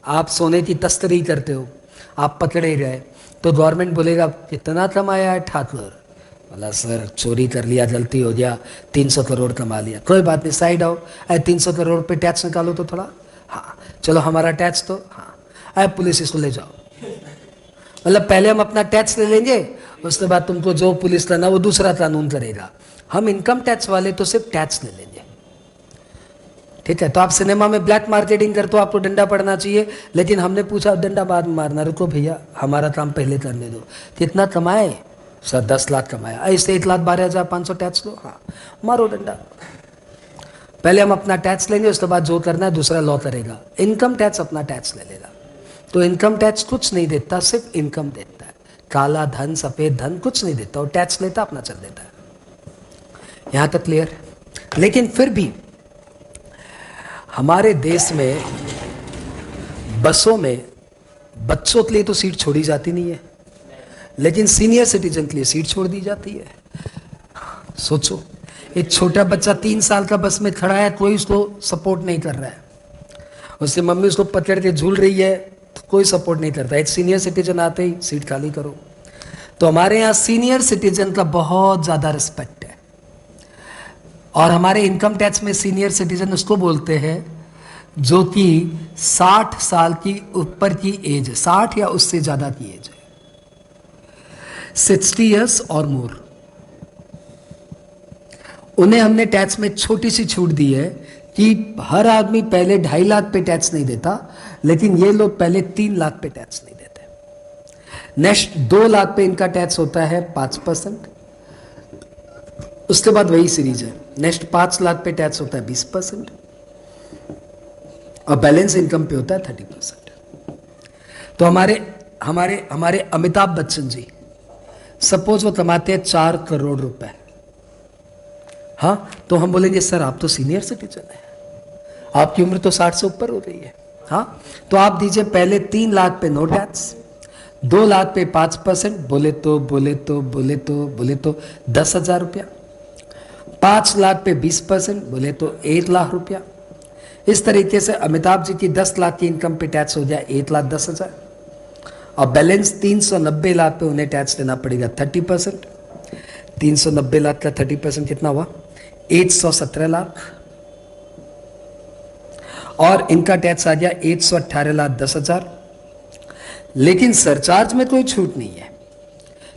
आप सोने की तस्करी करते हो, आप पकड़े गए, तो गवर्नमेंट बोलेगा कितना कमाया है ठाकुर? बोला सर चोरी कर लिया, गलती हो गया, 300 करोड़ कमा लिया। कोई बात नहीं, साइड आओ। 300 करोड़ पे टैक्स निकालो तो थोड़ा। हाँ चलो हमारा टैक्स तो, हाँ पुलिस इसको ले जाओ। मतलब पहले हम अपना टैक्स ले लेंगे, उसके बाद तुमको जो पुलिस करना वो दूसरा कानून करेगा। हम इनकम टैक्स वाले तो सिर्फ टैक्स ले लेंगे, ठीक है? तो आप सिनेमा में ब्लैक मार्केटिंग करते हो, आपको डंडा पड़ना चाहिए, लेकिन हमने पूछा डंडा बाद में मारना, रुको भैया हमारा काम पहले करने दो। कितना कमाए? सर 10 लाख कमाया, ऐसे 1,12,500 टैक्स लो, हाँ मारो डंडा। पहले हम अपना टैक्स लेंगे, उसके बाद जो करना है दूसरा लॉ करेगा। इनकम टैक्स अपना टैक्स ले लेगा। तो इनकम टैक्स कुछ नहीं देता, सिर्फ इनकम देता है। काला धन, सफेद धन कुछ नहीं देता, और टैक्स लेता अपना चल देता है। यहां तक क्लियर? लेकिन फिर भी हमारे देश में बसों में बच्चों के लिए तो सीट छोड़ी जाती नहीं है, लेकिन सीनियर सिटीजन के लिए सीट छोड़ दी जाती है। सोचो, एक छोटा बच्चा 3 साल का बस में खड़ा है, कोई उसको सपोर्ट नहीं कर रहा है, उससे मम्मी उसको पकड़ के झूल रही है, तो कोई सपोर्ट नहीं करता। एक सीनियर सिटीजन आते ही सीट खाली करो। तो हमारे यहाँ सीनियर सिटीजन का बहुत ज़्यादा रिस्पेक्ट है। और हमारे इनकम टैक्स में सीनियर सिटीजन उसको बोलते हैं जो कि 60 साल की ऊपर की एज है, 60 या उससे ज़्यादा की एज है, 60 ईयर्स और मोर। उन्हें हमने टैक्स में छोटी सी छूट दी है कि हर आदमी पहले 2.5 लाख पे टैक्स नहीं देता, लेकिन ये लोग पहले 3 लाख पे टैक्स नहीं देते। नेक्स्ट 2 लाख पे इनका टैक्स होता है 5%, उसके बाद वही सीरीज है। नेक्स्ट 5 लाख पे टैक्स होता है 20%, और बैलेंस इनकम पे होता है 30%। तो हमारे अमिताभ बच्चन जी, सपोज वो कमाते हैं 4 करोड़ रुपए, हाँ, तो हम बोलेंगे सर आप तो सीनियर सिटीजन है, आपकी उम्र तो 60 से ऊपर हो रही है, हाँ, तो आप दीजिए पहले 3 लाख पे नो टैक्स, 2 लाख पे 5%, बोले तो 10,000 रुपया, 5 लाख पे 20%, बोले तो 1 लाख रुपया। इस तरीके से अमिताभ जी की 10 लाख की इनकम पे टैक्स हो जाए 1,10,000, और बैलेंस 390 लाख पे उन्हें टैक्स देना पड़ेगा 30%। 390 लाख का 30% कितना हुआ? 117 लाख, और इनका टैक्स आ गया 118,10,000। लेकिन सरचार्ज में कोई छूट नहीं है।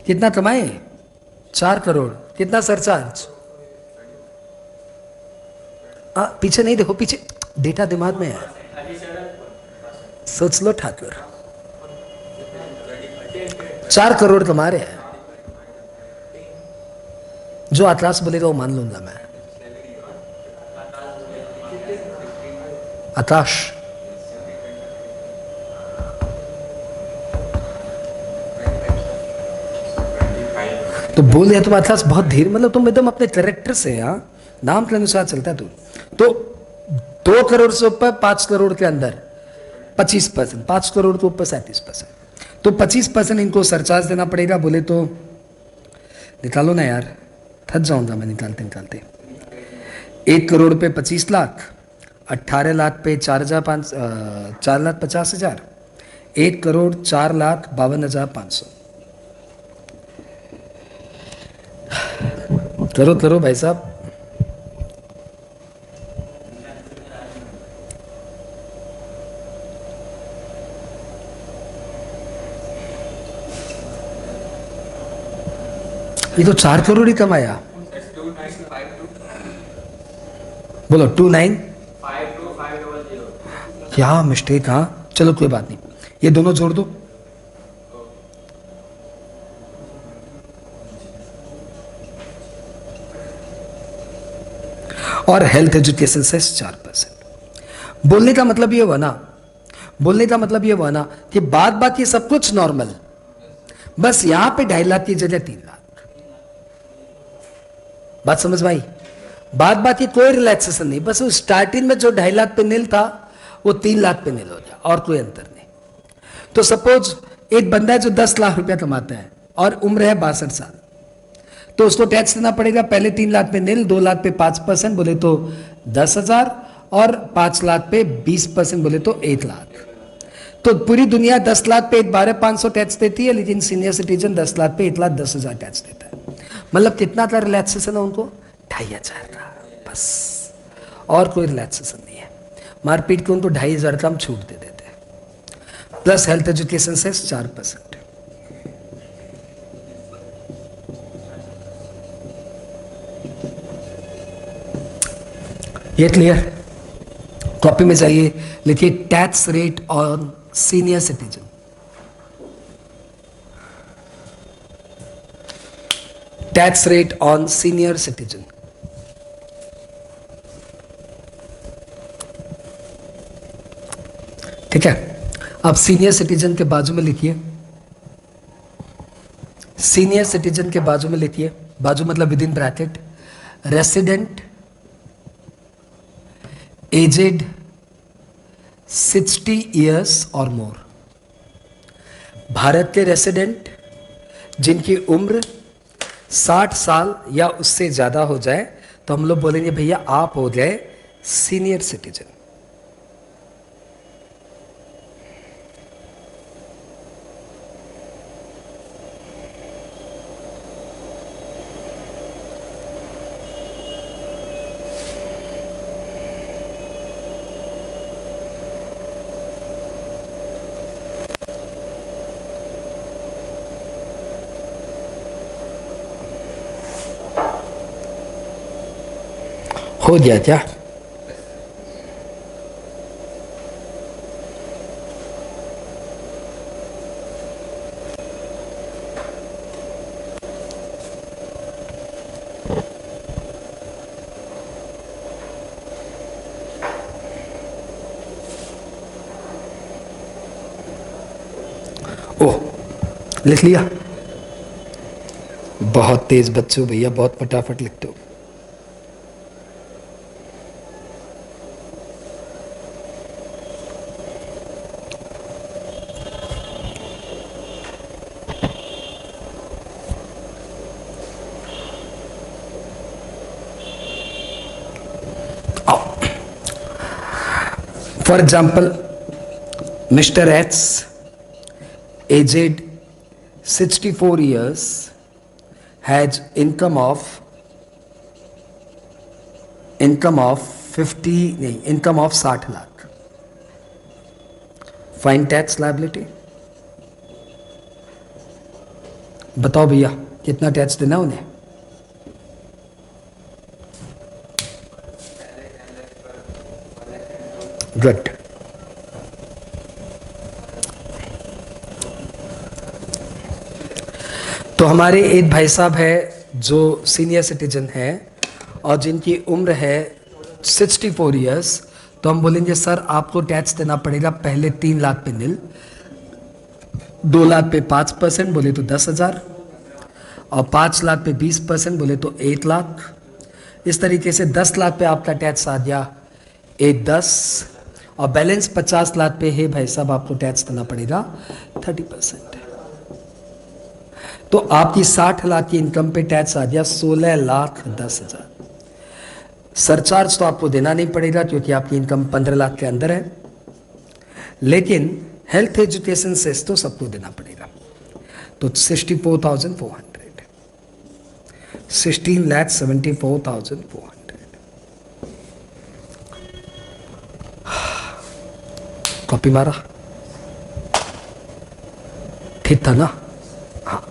कितना कमाए? 4 करोड़, कितना सरचार्ज? पीछे नहीं देखो, पीछे डेटा दिमाग में है, सोच लो ठाकुर। 4 करोड़ कमा रहे हैं, जो आकाश बोलेगा वो मान लूंगा मैं। आकाश, तो बोल दिया तुम आकाश, बहुत धीरे, मतलब तुम एकदम अपने कैरेक्टर से, यहाँ नाम के अनुसार चलता है तू। तो 2 करोड़ से ऊपर 5 करोड़ के अंदर 25%, 5 करोड़ के ऊपर 37%, तो 25% इनको सरचार्ज देना पड़ेगा। बोले तो निकालो ना यार, थक जाऊंगा मैं निकालते। 1 करोड़ पे 25 लाख, 18 लाख पे 4,50,000, 1,04,52,500। करो भाई साहब। ये तो 4 करोड़ ही कमाया। बोलो 295250। क्या मिस्टेक। हाँ चलो कोई बात नहीं, ये दोनों जोड़ दो। और हेल्थ एजुकेशन से 4%। बोलने का मतलब ये हुआ ना, कि बात ये सब कुछ नॉर्मल, बस यहां पे 2.5 लाख की जगह 3 लाख। बात समझ में आई? बात ये कोई रिलैक्सेशन नहीं, बस वो स्टार्टिंग में जो 2.5 लाख पे नील था वो 3 लाख पे नील हो गया, और कोई अंतर नहीं। तो सपोज एक बंदा है जो 10 लाख रुपया कमाता है और उम्र है 62 साल, तो उसको टैक्स देना पड़ेगा पहले 3 लाख पे नील, 2 लाख पे 5% बोले तो 10,000, और 5 लाख पे 20% बोले तो 1 लाख। तो पूरी दुनिया 10 लाख पे 12,500 टैक्स देती है, लेकिन सीनियर सिटीजन 10 लाख पे 1,10,000 टैक्स देता है। मतलब कितना का रिलैक्सेशन है उनको? 2,500 का, बस, और कोई रिलैक्सेशन नहीं है। मारपीट के उनको 2,500 का हम छूट दे देते हैं, प्लस हेल्थ एजुकेशन से 4%। ये क्लियर? कॉपी में जाइए, लिखिए tax rate on senior citizen. Tax rate on senior citizen. ठीक है, अब सीनियर सिटीजन के बाजू में लिखिए, सीनियर सिटीजन के बाजू में लिखिए, बाजू मतलब within bracket, resident aged 60 years और मोर। भारत के रेसिडेंट जिनकी उम्र 60 साल या उससे ज्यादा हो जाए, तो हम लोग बोलेंगे भैया आप हो गए सीनियर सिटीजन। हो गया क्या? ओह, लिख लिया? बहुत तेज बच्चे हो भैया, बहुत फटाफट लिखते हो। For example, Mr. X, aged 64 years, has income of 60 lakh. Find tax liability. बताओ भैया कितना टैक्स देना उन्हें? गुड। तो हमारे एक भाई साहब है जो सीनियर सिटीजन है और जिनकी उम्र है 64 इयर्स, तो हम बोलेंगे सर आपको टैक्स देना पड़ेगा पहले 3 लाख पे नील, 2 लाख पे 5% बोले तो 10,000, और 5 लाख पे 20% बोले तो 1 लाख। इस तरीके से 10 लाख पे आपका टैक्स आ गया 10, और बैलेंस 50 लाख पे है भाई साहब आपको टैक्स देना पड़ेगा 30%। तो आपकी 60 लाख की इनकम पे टैक्स आ गया 16,10,000। सरचार्ज तो आपको देना नहीं पड़ेगा क्योंकि आपकी इनकम 15 लाख के अंदर है, लेकिन हेल्थ एजुकेशन सेस तो सबको देना पड़ेगा, तो 64,400, 16,74,400। कॉपी मारा, ठीक था ना? हाँ,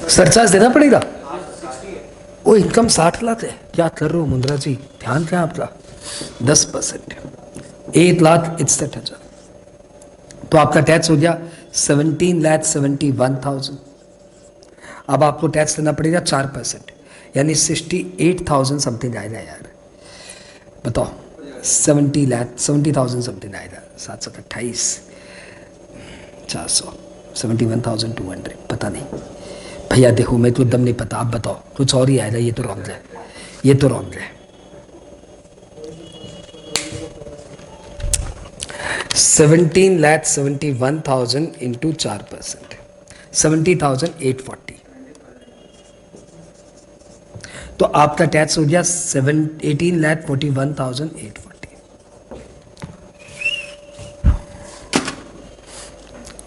सरचार्ज देना पड़ेगा। वो इनकम 60 लाख है, क्या कर रहे हो मुंद्रा जी, ध्यान क्या आपका? 10%, 8,61,000, तो आपका टैक्स हो गया 17,71,000। अब आपको टैक्स देना पड़ेगा 4%, यानी 68,000 समथिंग आएगा यार, बताओ। 70,000 समथिंग आएगा, 728, 400, 71,200, पता नहीं भैया, देखो मैं तो एकदम नहीं पता, आप बताओ, कुछ और ही आएगा। ये तो रॉन्ग है, ये तो रॉन्ग है। 17,71,000 इंटू 4%, 70,840, तो आपका टैक्स हो गया 18,41,840।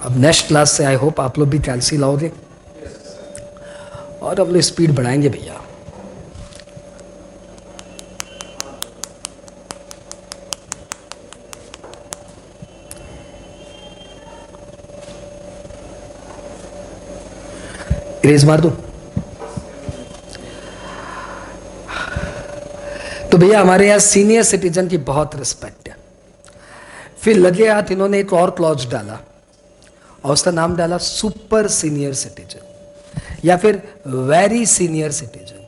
अब नेक्स्ट क्लास से आई होप आप लोग भी कैलसी लाओगे, और अब लोग स्पीड बढ़ाएंगे भैया। इरेज मार दो। तो भैया हमारे यहाँ सीनियर सिटीजन की बहुत रिस्पेक्ट है। फिर लगे हाथ इन्होंने एक और क्लॉज डाला, और उसका नाम डाला सुपर सीनियर सिटीजन या फिर वेरी सीनियर सिटीजन।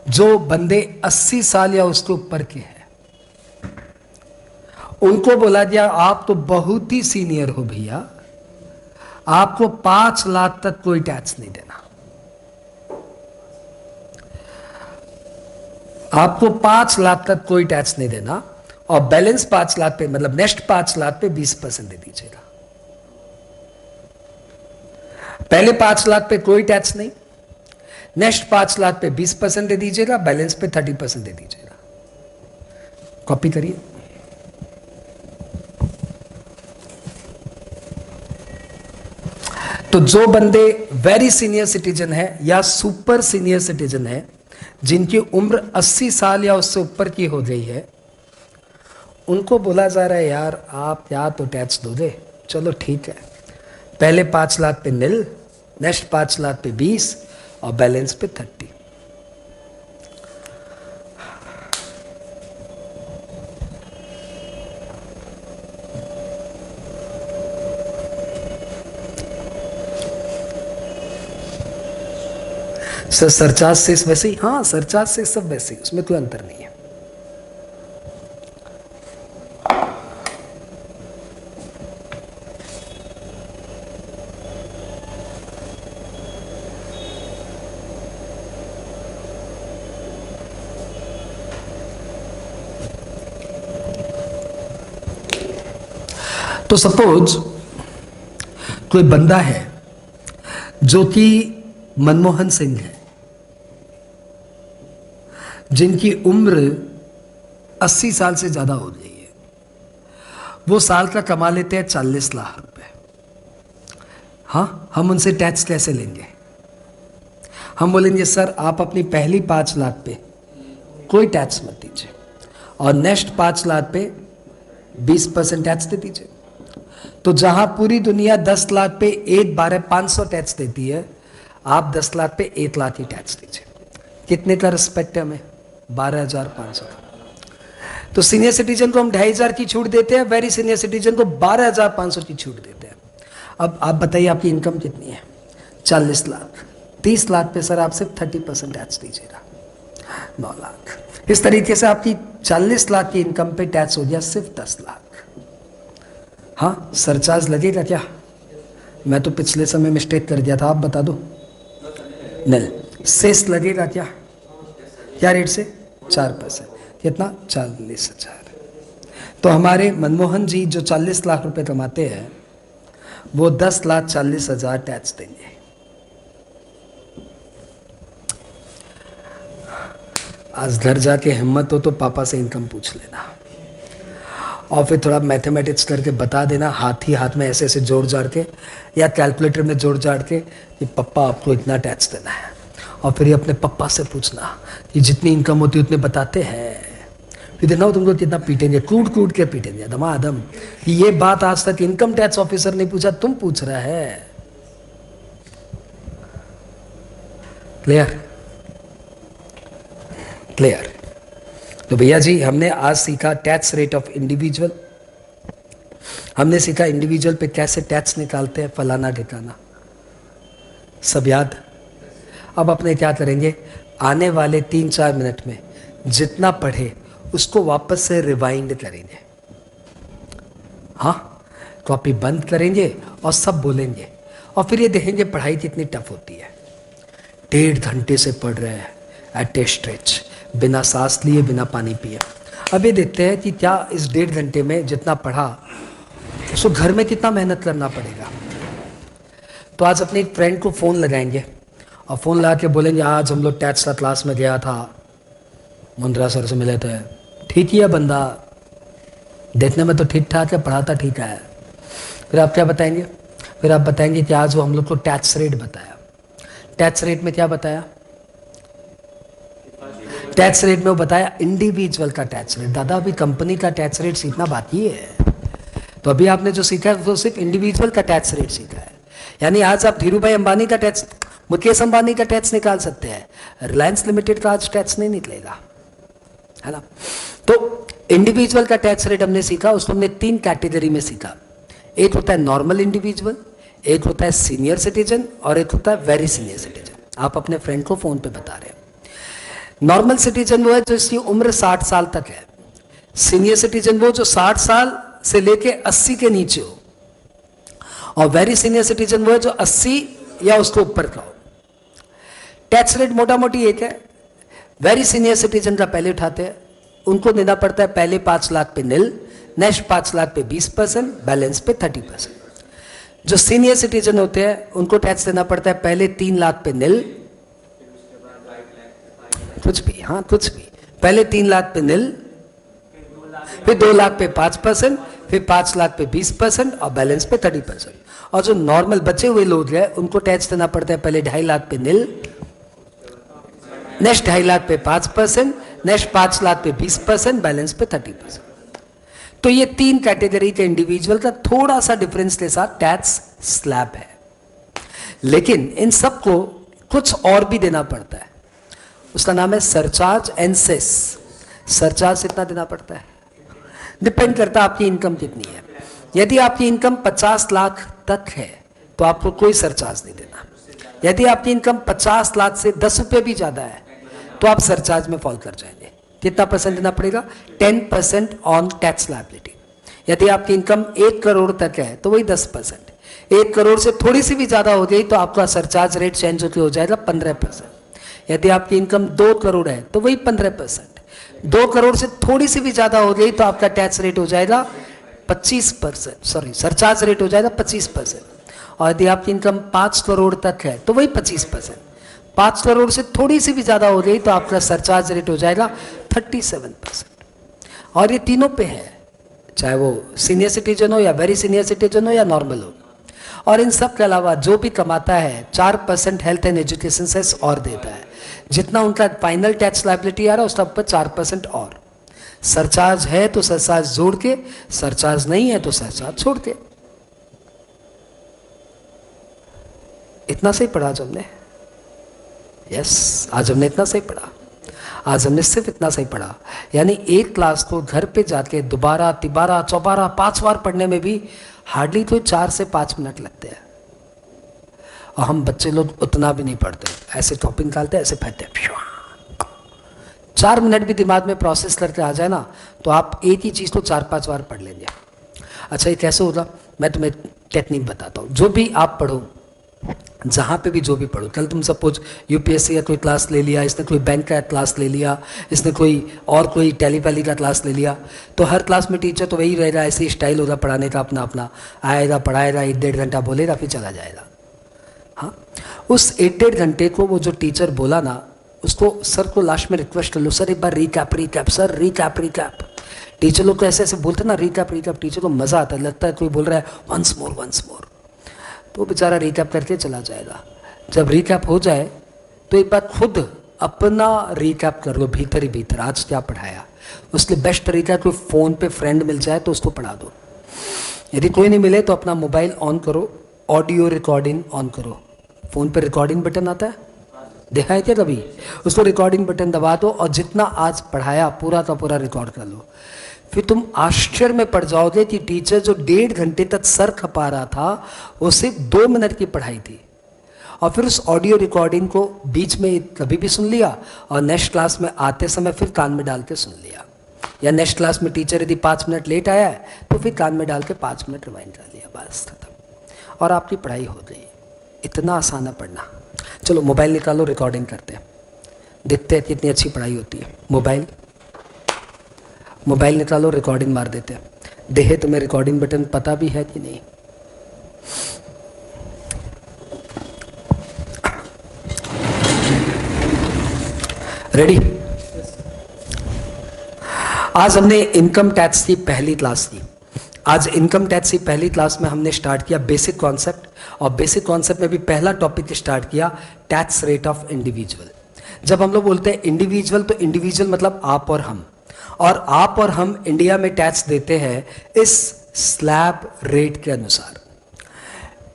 जो बंदे 80 साल या उसके ऊपर के हैं, उनको बोला गया आप तो बहुत ही सीनियर हो भैया, आपको 5 लाख तक कोई टैक्स नहीं देना, आपको 5 लाख तक कोई टैक्स नहीं देना, और बैलेंस 5 लाख पे, मतलब नेक्स्ट 5 लाख पे 20% दे दीजिएगा। पहले 5 लाख पे कोई टैक्स नहीं, नेक्स्ट 5 लाख पे 20% दे दीजिएगा, बैलेंस पे 30% दे दीजिएगा। कॉपी करिए। तो जो बंदे वेरी सीनियर सिटीजन है या सुपर सीनियर सिटीजन है, जिनकी उम्र 80 साल या उससे ऊपर की हो गई है, उनको बोला जा रहा है यार आप या तो टैक्स दो दे, चलो ठीक है, पहले 5 लाख पे निल, नेक्स्ट 5 लाख पे 20 और बैलेंस पे 30। सर सरचार्ज से वैसे ही, हाँ सरचार्ज से सब वैसे ही, उसमें कोई अंतर नहीं है। तो सपोज कोई बंदा है जो कि मनमोहन सिंह है, जिनकी उम्र 80 साल से ज्यादा हो गई है, वो साल का कमा लेते हैं 40 लाख रुपए। हाँ, हम उनसे टैक्स कैसे लेंगे? हम बोलेंगे सर आप अपनी पहली 5 लाख पे कोई टैक्स मत दीजिए, और नेक्स्ट 5 लाख पे 20% टैक्स दे दीजिए। तो जहां पूरी दुनिया 10 लाख पे 1/12/500 टैक्स देती है, आप 10 लाख पे 1 लाख ही टैक्स दीजिए। कितने का रिस्पेक्ट है हमें? 12,500 का। तो सीनियर सिटीजन को हम 2,500 की छूट देते हैं, वेरी सीनियर सिटीजन को 12,500 की छूट देते हैं। अब आप बताइए आपकी इनकम कितनी है? 40 लाख। 30 लाख पे सर आप सिर्फ 30% टैक्स दीजिएगा, 9 लाख। इस तरीके से आपकी 40 लाख की इनकम पे टैक्स हो गया सिर्फ 10 लाख। हाँ, सरचार्ज लगेगा क्या? मैं तो पिछले समय मिस्टेक कर दिया था, आप बता दो। नहीं, सेस लगेगा क्या? क्या रेट से? 4%। कितना? 40,000। तो हमारे मनमोहन जी जो 40 लाख रुपए कमाते हैं, वो 10,40,000 टैक्स देंगे। आज घर जाके हिम्मत हो तो पापा से इनकम पूछ लेना, और फिर थोड़ा मैथमेटिक्स करके बता देना, हाथ ही हाथ में ऐसे ऐसे जोड़ जाड़ के या कैलकुलेटर में जोड़ जाड़ के कि पप्पा आपको इतना टैक्स देना है। और फिर ये अपने पप्पा से पूछना कि जितनी इनकम होती है उतने बताते हैं। फिर देखना तुमको कितना पीटेंगे, कूट कूट के पीटेंगे धमाधम कि ये बात आज तक इनकम टैक्स ऑफिसर ने पूछा, तुम पूछ रहा है। क्लियर? क्लियर? तो भैया जी हमने आज सीखा टैक्स रेट ऑफ इंडिविजुअल, हमने सीखा इंडिविजुअल पे कैसे टैक्स निकालते हैं, फलाना ठिकाना, सब याद। अब अपने क्या करेंगे, आने वाले 3-4 मिनट में जितना पढ़े उसको वापस से रिवाइंड करेंगे। हाँ, कॉपी बंद करेंगे और सब बोलेंगे, और फिर ये देखेंगे पढ़ाई कितनी टफ होती है। 1.5 घंटे से पढ़ रहे हैं एट ए स्ट्रेच, बिना सांस लिए, बिना पानी पिए। अब ये देखते हैं कि क्या इस 1.5 घंटे में जितना पढ़ा उसको घर में कितना मेहनत करना पड़ेगा। तो आज अपने एक फ्रेंड को फ़ोन लगाएंगे और फ़ोन लगा के बोलेंगे आज हम लोग टैक्स का क्लास में गया था, मुंद्रा सर से मिले थे, ठीक ही है बंदा, देखने में तो ठीक ठाक है, पढ़ाता ठीक है। फिर आप क्या बताएंगे? फिर आप बताएंगे कि आज वो हम लोग को टैक्स रेट बताया। टैक्स रेट में क्या बताया? टैक्स रेट में वो बताया इंडिविजुअल का टैक्स रेट। दादा अभी कंपनी का टैक्स रेट सीखना बाकी है। तो अभी आपने जो सीखा है वो सिर्फ इंडिविजुअल का टैक्स रेट सीखा है। यानी आज आप धीरूभाई अंबानी का टैक्स, मुकेश अंबानी का टैक्स निकाल सकते हैं, रिलायंस लिमिटेड का आज टैक्स नहीं निकलेगा, है ना। तो इंडिविजुअल का टैक्स रेट हमने सीखा, उसको हमने 3 कैटेगरी में सीखा। एक होता है नॉर्मल इंडिविजुअल, एक होता है सीनियर सिटीजन, और एक होता है वेरी सीनियर सिटीजन। आप अपने फ्रेंड को फोन पे बता रहे हैं। नॉर्मल सिटीजन वो है जो इसकी उम्र 60 साल तक है। सीनियर सिटीजन वो जो 60 साल से लेके 80 के नीचे हो, और वेरी सीनियर सिटीजन वो है जो 80 या उसके ऊपर का हो। टैक्स रेट मोटा मोटी एक है। वेरी सीनियर सिटीजन का पहले उठाते हैं, उनको देना पड़ता है पहले 5 लाख पे निल, नेक्स्ट 5 लाख पे 20%, बैलेंस पे 30%। जो सीनियर सिटीजन होते हैं उनको टैक्स देना पड़ता है पहले 3 लाख पे निल, कुछ भी, हाँ कुछ भी, पहले 3 लाख पे निल, फिर 2 लाख पे 5%, फिर 5 लाख पे 20% और बैलेंस पे 30%। और जो नॉर्मल बचे हुए लोग हैं उनको टैक्स देना पड़ता है पहले 2.5 लाख पे निल, नेक्स्ट 2.5 लाख पे 5%, नेक्स्ट 5 लाख पे 20%, बैलेंस पे 30%। तो ये 3 कैटेगरी के इंडिविजुअल का थोड़ा सा डिफरेंस के साथ टैक्स स्लैब है, लेकिन इन सबको कुछ और भी देना पड़ता है। उसका नाम है सरचार्ज एंड सेस। सरचार्ज इतना देना पड़ता है, डिपेंड करता है आपकी इनकम कितनी है। यदि आपकी इनकम 50 लाख तक है तो आपको कोई सरचार्ज नहीं देना। यदि आपकी इनकम 50 लाख से 10 रुपये भी ज्यादा है तो आप सरचार्ज में फॉल कर जाएंगे। कितना परसेंट देना पड़ेगा? 10% ऑन टैक्स लायबिलिटी। यदि आपकी इनकम 1 करोड़ तक है तो वही 10%। 1 करोड़ से थोड़ी सी भी ज्यादा हो गई तो आपका सरचार्ज रेट चेंज होकर हो जाएगा 15%। यदि आपकी इनकम 2 करोड़ है तो वही 15%। 2 करोड़ से थोड़ी सी भी ज्यादा हो गई तो आपका टैक्स रेट हो जाएगा 25%, सॉरी सरचार्ज रेट हो जाएगा 25%। और यदि आपकी इनकम 5 करोड़ तक है तो वही 25%। 5 करोड़ से थोड़ी सी भी ज्यादा हो गई तो आपका सरचार्ज रेट हो जाएगा 37%। और ये तीनों पे है, चाहे वो सीनियर सिटीजन हो या वेरी सीनियर सिटीजन हो या नॉर्मल हो। और इन सब के अलावा जो भी कमाता है 4% हेल्थ एंड एजुकेशन सेस और देता है। जितना उनका फाइनल टैक्स लायबिलिटी आ रहा है उसका ऊपर 4% और। सरचार्ज है तो सरचार्ज जोड़ के, सरचार्ज नहीं है तो सरचार्ज छोड़ के। इतना सही पढ़ा आज हमने। यस, आज हमने इतना सही पढ़ा। आज हमने सिर्फ इतना सही पढ़ा, यानी एक क्लास को घर पे जाके दोबारा तिबारा चौबारा 5 बार पढ़ने में भी हार्डली तो 4 से 5 मिनट लगते हैं। और हम बच्चे लोग उतना भी नहीं पढ़ते, ऐसे टॉपिक निकालते ऐसे फैलते हैं। 4 मिनट भी दिमाग में प्रोसेस करके आ जाए ना, तो आप एक ही चीज़ को 4-5 बार पढ़ लेंगे। अच्छा, ये कैसे होगा? मैं तुम्हें टेक्निक बताता हूँ। जो भी आप पढ़ो, जहाँ पे भी जो भी पढ़ो, कल तुम सपोज यूपीएससी का कोई क्लास ले लिया, इसने कोई बैंक का क्लास ले लिया, इसने कोई टैली का क्लास ले लिया, तो हर क्लास में टीचर तो वही रहेगा, ऐसे ही स्टाइल होगा पढ़ाने का अपना अपना, आएगा पढ़ाएगा 1-1.5 घंटा बोलेगा फिर चला जाएगा। हाँ, उस 1-1.5 घंटे को वो जो टीचर बोला ना, उसको सर को लास्ट में रिक्वेस्ट कर लो, सर एक बार रिकैप सर, रिकैप। टीचर लोग तो ऐसे ऐसे बोलते ना, रिकैप, टीचर को मज़ा आता है, लगता है कोई बोल रहा है वंस मोर, तो बेचारा रिकैप करके चला जाएगा। जब रिकैप हो जाए तो एक बार खुद अपना रिकैप कर लो भीतर ही भीतर, आज क्या पढ़ाया। उसके बेस्ट तरीका है कोई फ़ोन पे फ्रेंड मिल जाए तो उसको पढ़ा दो। यदि कोई नहीं मिले तो अपना मोबाइल ऑन करो, ऑडियो रिकॉर्डिंग ऑन करो। फ़ोन पे रिकॉर्डिंग बटन आता है, देखा है क्या कभी? उसको रिकॉर्डिंग बटन दबा दो और जितना आज पढ़ाया पूरा का पूरा रिकॉर्ड कर लो। फिर तुम आश्चर्य में पड़ जाओगे कि टीचर जो 1.5 घंटे तक सर खपा रहा था वो सिर्फ 2 मिनट की पढ़ाई थी। और फिर उस ऑडियो रिकॉर्डिंग को बीच में कभी भी सुन लिया और नेक्स्ट क्लास में आते समय फिर कान में डाल के सुन लिया, या नेक्स्ट क्लास में टीचर यदि 5 मिनट लेट आया है तो फिर कान में डाल के 5 मिनट रिवाइंड कर लिया, बस खत्म, और आपकी पढ़ाई हो गई। इतना आसान है पढ़ना। चलो मोबाइल निकालो, रिकॉर्डिंग करते हैं, देखते हैं कितनी अच्छी पढ़ाई होती है। मोबाइल निकालो, रिकॉर्डिंग मार देते हैं, देखे तुम्हें रिकॉर्डिंग बटन पता भी है कि नहीं। रेडी? आज हमने इनकम टैक्स की पहली क्लास की। आज इनकम टैक्स की पहली क्लास में हमने स्टार्ट किया बेसिक कॉन्सेप्ट, और बेसिक कॉन्सेप्ट में भी पहला टॉपिक स्टार्ट किया टैक्स रेट ऑफ इंडिविजुअल। जब हम लोग बोलते हैं इंडिविजुअल, तो इंडिविजुअल मतलब आप और हम, और आप और हम इंडिया में टैक्स देते हैं इस स्लैब रेट के अनुसार।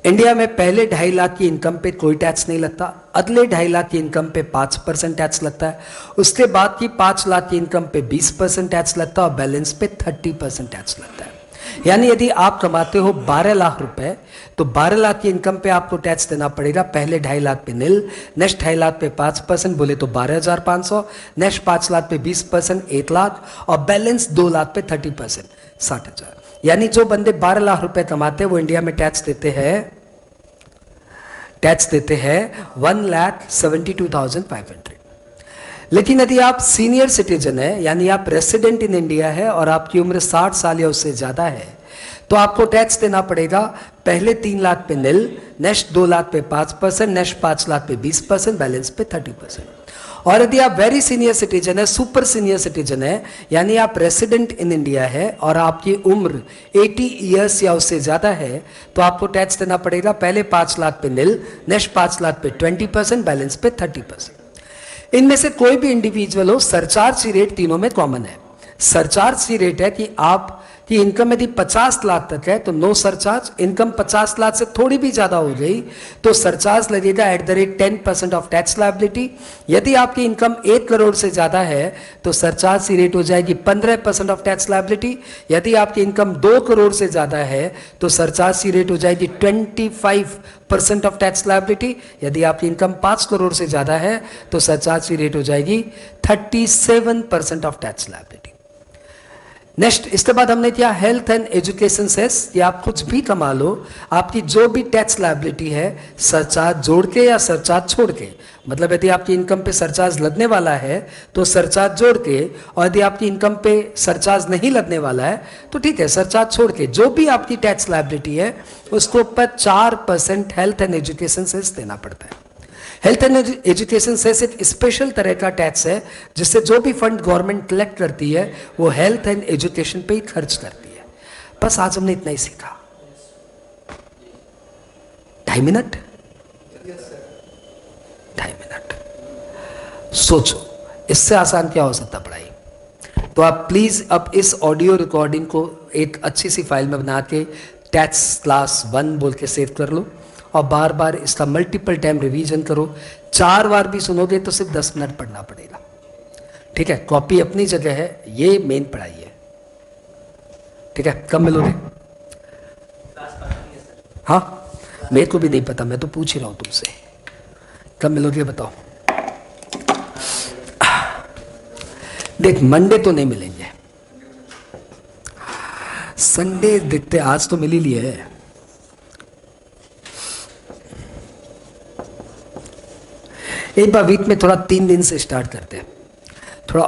इंडिया में पहले 2.5 लाख की इनकम पे कोई टैक्स नहीं लगता, अगले 2.5 लाख की इनकम पे 5% टैक्स लगता है, उसके बाद की 5 लाख की इनकम पे 20% टैक्स लगता है, और बैलेंस पे 30% टैक्स लगता है। यानी यदि आप कमाते हो 12 लाख रुपए, तो 12 लाख की इनकम पे आपको टैक्स देना पड़ेगा। पहले 2.5 लाख पे निल, नेक्स्ट 2.5 लाख पे 5% बोले तो 12,500, नेक्स्ट 5 लाख पे 20% 1 लाख, और बैलेंस 2 लाख पे 30% 60,000। यानी जो बंदे 12 लाख रुपए कमाते हैं वो इंडिया में टैक्स देते हैं 1,72,500। लेकिन यदि आप सीनियर सिटीजन है, यानी आप रेसिडेंट इन इंडिया है और आपकी उम्र 60 साल या उससे ज़्यादा है, तो आपको टैक्स देना पड़ेगा पहले 3 लाख पे निल, नेक्स्ट 2 लाख पे 5%, नेक्स्ट 5 लाख पे 20%, बैलेंस पे 30%। और यदि आप वेरी सीनियर सिटीजन है, सुपर सीनियर सिटीजन है, यानी आप रेसिडेंट इन इंडिया है और आपकी उम्र 80 ईयर्स या उससे ज़्यादा है, तो आपको टैक्स देना पड़ेगा पहले 5 लाख पे निल, नेक्स्ट 5 लाख पे 20%, बैलेंस पे 30%। इनमें से कोई भी इंडिविजुअल हो, सरचार्ज की रेट तीनों में कॉमन है। सरचार्ज की रेट है कि आपकी इनकम यदि 50 लाख तक है तो नो सरचार्ज, इनकम 50 लाख से थोड़ी भी ज्यादा हो गई तो सरचार्ज लगेगा @10% ऑफ टैक्स लायबिलिटी। यदि आपकी इनकम 1 करोड़ से ज्यादा है तो सरचार्ज की रेट हो जाएगी 15% ऑफ टैक्स लायबिलिटी। यदि आपकी इनकम 2 करोड़ से ज्यादा है तो सरचार्ज की रेट हो जाएगी 25% ऑफ टैक्स लायबिलिटी। यदि आपकी इनकम 5 करोड़ से ज्यादा है तो सरचार्ज की रेट हो जाएगी 37% ऑफ टैक्स लायबिलिटी। नेक्स्ट, इसके बाद हमने किया हेल्थ एंड एजुकेशन सेस, कि आप कुछ भी कमा लो, आपकी जो भी टैक्स लायबिलिटी है सरचार्ज जोड़ के या सरचार्ज छोड़ के, मतलब यदि आपकी इनकम पे सरचार्ज लगने वाला है तो सरचार्ज जोड़ के, और यदि आपकी इनकम पे सरचार्ज नहीं लगने वाला है तो ठीक है सरचार्ज छोड़ के, जो भी आपकी टैक्स लायबिलिटी है उसके ऊपर 4% हेल्थ एंड एजुकेशन सेस देना पड़ता है। हेल्थ एंड एजुकेशन सेस एक स्पेशल तरह का टैक्स है जिससे जो भी फंड गवर्नमेंट कलेक्ट करती है वो हेल्थ एंड एजुकेशन पे ही खर्च करती है। बस आज हमने इतना ही सीखा। 2.5 मिनट, 2.5 मिनट सोचो, इससे आसान क्या हो सकता पढ़ाई? तो आप प्लीज़ अब इस ऑडियो रिकॉर्डिंग को एक अच्छी सी फाइल में बना के टैक्स क्लास 1 बोल के सेव कर लो और बार बार इसका मल्टीपल टाइम रिवीजन करो। 4 बार भी सुनोगे तो सिर्फ 10 मिनट पढ़ना पड़ेगा, ठीक है। कॉपी अपनी जगह है, ये मेन पढ़ाई है, ठीक है। कब मिलोगे? हाँ, मेरे को भी नहीं पता, मैं तो पूछ ही रहा हूँ तुमसे, कब मिलोगे बताओ। देख, मंडे तो नहीं मिलेंगे, संडे देखते, आज तो मिल ही लिए है। एक बार वीक में थोड़ा 3 दिन से स्टार्ट करते हैं, थोड़ा